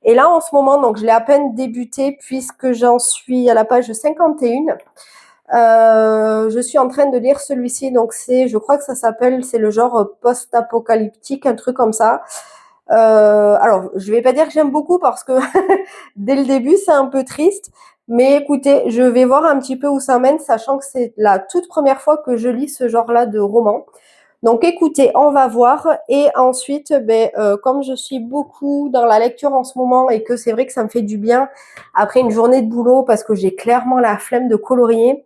Et là en ce moment, donc je l'ai à peine débuté puisque j'en suis à la page 51. Je suis en train de lire celui-ci, donc je crois que ça s'appelle, c'est le genre post-apocalyptique, un truc comme ça. Alors, je vais pas dire que j'aime beaucoup parce que dès le début, c'est un peu triste. Mais écoutez, je vais voir un petit peu où ça mène, sachant que c'est la toute première fois que je lis ce genre-là de roman. Donc écoutez, on va voir. Et ensuite, ben, comme je suis beaucoup dans la lecture en ce moment et que c'est vrai que ça me fait du bien après une journée de boulot parce que j'ai clairement la flemme de colorier,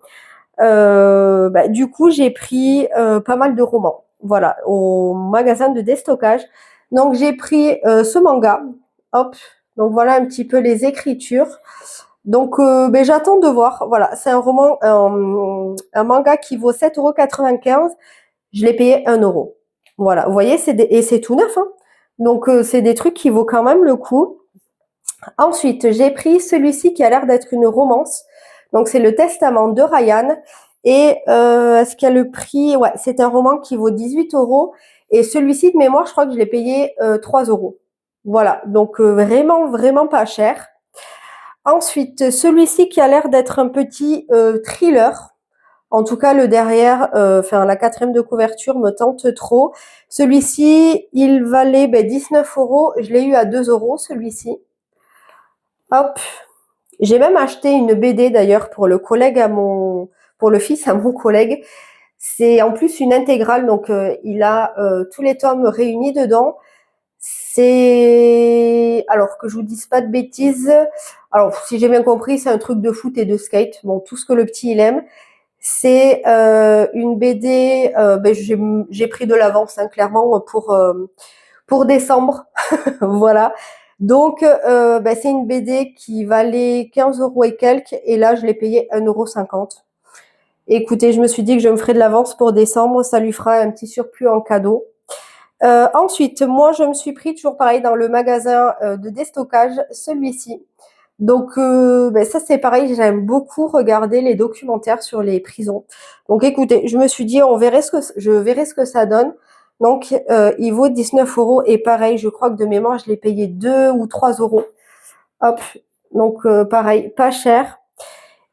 bah, du coup, j'ai pris pas mal de romans. Voilà, au magasin de déstockage. Donc j'ai pris ce manga. Hop. Donc voilà un petit peu les écritures. Donc ben, j'attends de voir. Voilà, c'est un roman, un manga qui vaut 7,95 €. Je l'ai payé 1 €. Voilà, vous voyez, et c'est tout neuf. Hein. Donc c'est des trucs qui vaut quand même le coup. Ensuite, j'ai pris celui-ci qui a l'air d'être une romance. Donc, c'est le Testament de Ryan. Et est-ce qu'il y a le prix? Ouais, c'est un roman qui vaut 18 euros. Et celui-ci, de mémoire, je crois que je l'ai payé 3 euros. Voilà, donc vraiment, vraiment pas cher. Ensuite, celui-ci qui a l'air d'être un petit thriller. En tout cas, le derrière, enfin la quatrième de couverture me tente trop. Celui-ci, il valait 19 euros. Je l'ai eu à 2 euros, celui-ci. Hop. J'ai même acheté une BD d'ailleurs pour pour le fils à mon collègue. C'est en plus une intégrale, donc il a tous les tomes réunis dedans. C'est, alors que je vous dise pas de bêtises, alors si j'ai bien compris, c'est un truc de foot et de skate. Bon, tout ce que le petit il aime. C'est une BD. J'ai pris de l'avance, hein, clairement pour décembre, voilà. Donc c'est une BD qui valait 15 euros et quelques, et là je l'ai payé 1,50 €. Écoutez, je me suis dit que je me ferais de l'avance pour décembre, ça lui fera un petit surplus en cadeau. Ensuite, moi, je me suis pris, toujours pareil, dans le magasin de déstockage, celui-ci. Donc, ça, c'est pareil, j'aime beaucoup regarder les documentaires sur les prisons. Donc, écoutez, je me suis dit, je verrai ce que ça donne. Donc, il vaut 19 euros. Et pareil, je crois que de mémoire, je l'ai payé 2 ou 3 euros. Hop. Donc, pareil, pas cher.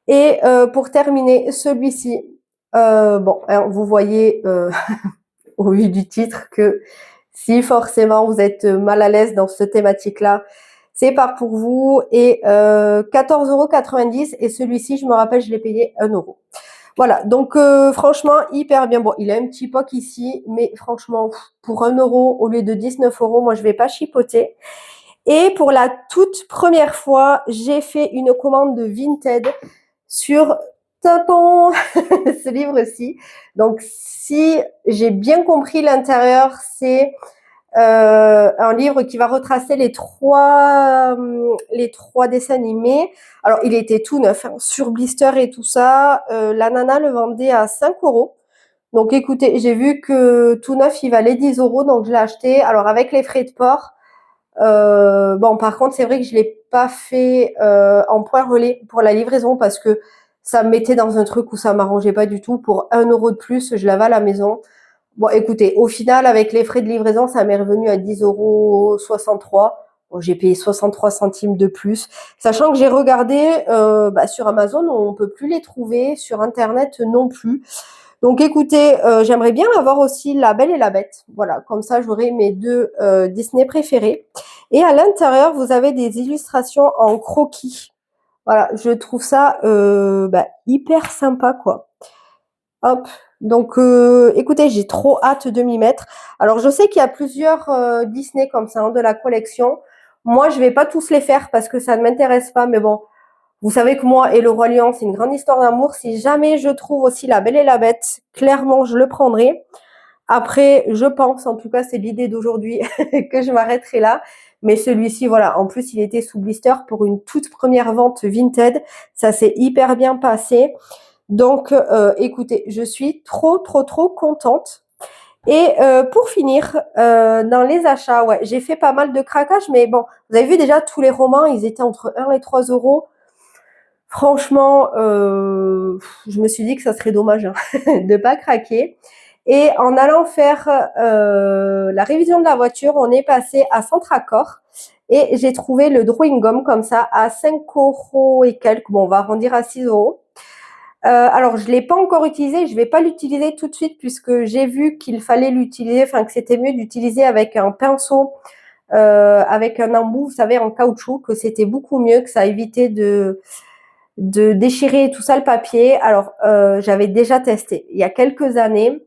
Et pour terminer, celui-ci. Bon, hein, vous voyez au vu du titre que si forcément vous êtes mal à l'aise dans cette thématique-là, c'est pas pour vous. Et 14,90 € et celui-ci, je me rappelle, je l'ai payé 1 euro. Voilà, donc franchement, hyper bien. Bon, il a un petit POC ici, mais franchement, pour 1 euro au lieu de 19 euros, moi, je vais pas chipoter. Et pour la toute première fois, j'ai fait une commande de Vinted sur Tapon, ce livre-ci. Donc, si j'ai bien compris l'intérieur, c'est un livre qui va retracer les trois dessins animés. Alors, il était tout neuf, hein, sur blister et tout ça. La nana le vendait à 5 euros. Donc, écoutez, j'ai vu que tout neuf, il valait 10 euros, donc je l'ai acheté. Alors, avec les frais de port, bon, par contre, c'est vrai que je l'ai pas fait en point relais pour la livraison parce que ça me mettait dans un truc où ça m'arrangeait pas du tout. Pour 1 euro de plus, je l'avais à la maison. Bon, écoutez, au final, avec les frais de livraison, ça m'est revenu à 10,63 €. Bon, j'ai payé 63 centimes de plus. Sachant que j'ai regardé sur Amazon, on peut plus les trouver, sur Internet non plus. Donc écoutez, j'aimerais bien avoir aussi La Belle et la Bête. Voilà, comme ça j'aurai mes deux Disney préférés. Et à l'intérieur, vous avez des illustrations en croquis. Voilà, je trouve ça hyper sympa, quoi. Hop. Donc écoutez, j'ai trop hâte de m'y mettre. Alors je sais qu'il y a plusieurs Disney comme ça, hein, de la collection. Moi, je vais pas tous les faire parce que ça ne m'intéresse pas, mais bon, vous savez que moi et le Roi Lion, c'est une grande histoire d'amour. Si jamais je trouve aussi La Belle et la Bête, clairement, je le prendrai. Après, je pense, en tout cas, c'est l'idée d'aujourd'hui, que je m'arrêterai là. Mais celui-ci, voilà, en plus, il était sous blister pour une toute première vente Vinted. Ça s'est hyper bien passé. Donc, écoutez, je suis trop, trop, trop contente. Et pour finir, dans les achats, ouais, j'ai fait pas mal de craquages, mais bon, vous avez vu déjà tous les romans, ils étaient entre 1 et 3 euros. Franchement, je me suis dit que ça serait dommage, hein, de pas craquer. Et en allant faire la révision de la voiture, on est passé à Centracor et j'ai trouvé le drawing gum comme ça à 5 euros et quelques. Bon, on va arrondir à 6 euros. Alors, je l'ai pas encore utilisé, je vais pas l'utiliser tout de suite puisque j'ai vu qu'il fallait l'utiliser, enfin que c'était mieux d'utiliser avec un pinceau, avec un embout, vous savez, en caoutchouc, que c'était beaucoup mieux, que ça évitait de déchirer tout ça le papier. Alors, j'avais déjà testé il y a quelques années,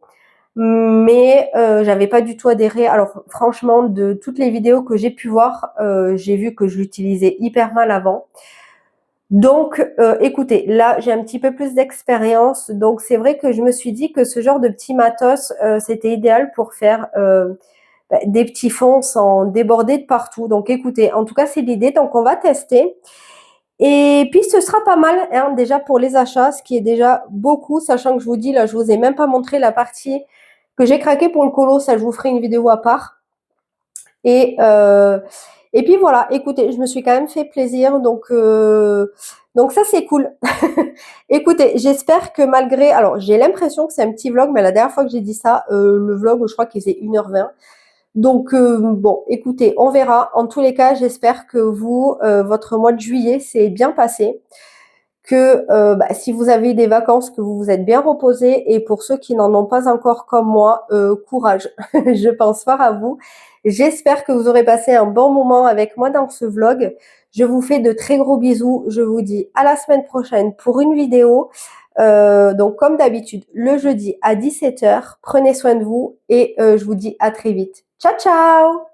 mais j'avais pas du tout adhéré. Alors, franchement, de toutes les vidéos que j'ai pu voir, j'ai vu que je l'utilisais hyper mal avant. Donc, écoutez, là, j'ai un petit peu plus d'expérience. Donc, c'est vrai que je me suis dit que ce genre de petit matos, c'était idéal pour faire des petits fonds sans déborder de partout. Donc, écoutez, en tout cas, c'est l'idée. Donc, on va tester. Et puis, ce sera pas mal, hein, déjà pour les achats, ce qui est déjà beaucoup, sachant que je vous dis, là, je vous ai même pas montré la partie que j'ai craqué pour le colo. Ça, je vous ferai une vidéo à part. Et Et puis voilà, écoutez, je me suis quand même fait plaisir, donc ça c'est cool. Écoutez, j'espère que malgré, alors j'ai l'impression que c'est un petit vlog, mais la dernière fois que j'ai dit ça, le vlog, je crois qu'il faisait 1h20. Donc bon, écoutez, on verra. En tous les cas, j'espère que vous, votre mois de juillet s'est bien passé, que si vous avez des vacances, que vous vous êtes bien reposé, et pour ceux qui n'en ont pas encore comme moi, courage. Je pense fort à vous. J'espère que vous aurez passé un bon moment avec moi dans ce vlog. Je vous fais de très gros bisous. Je vous dis à la semaine prochaine pour une vidéo. Donc comme d'habitude, le jeudi à 17h. Prenez soin de vous et je vous dis à très vite. Ciao ciao!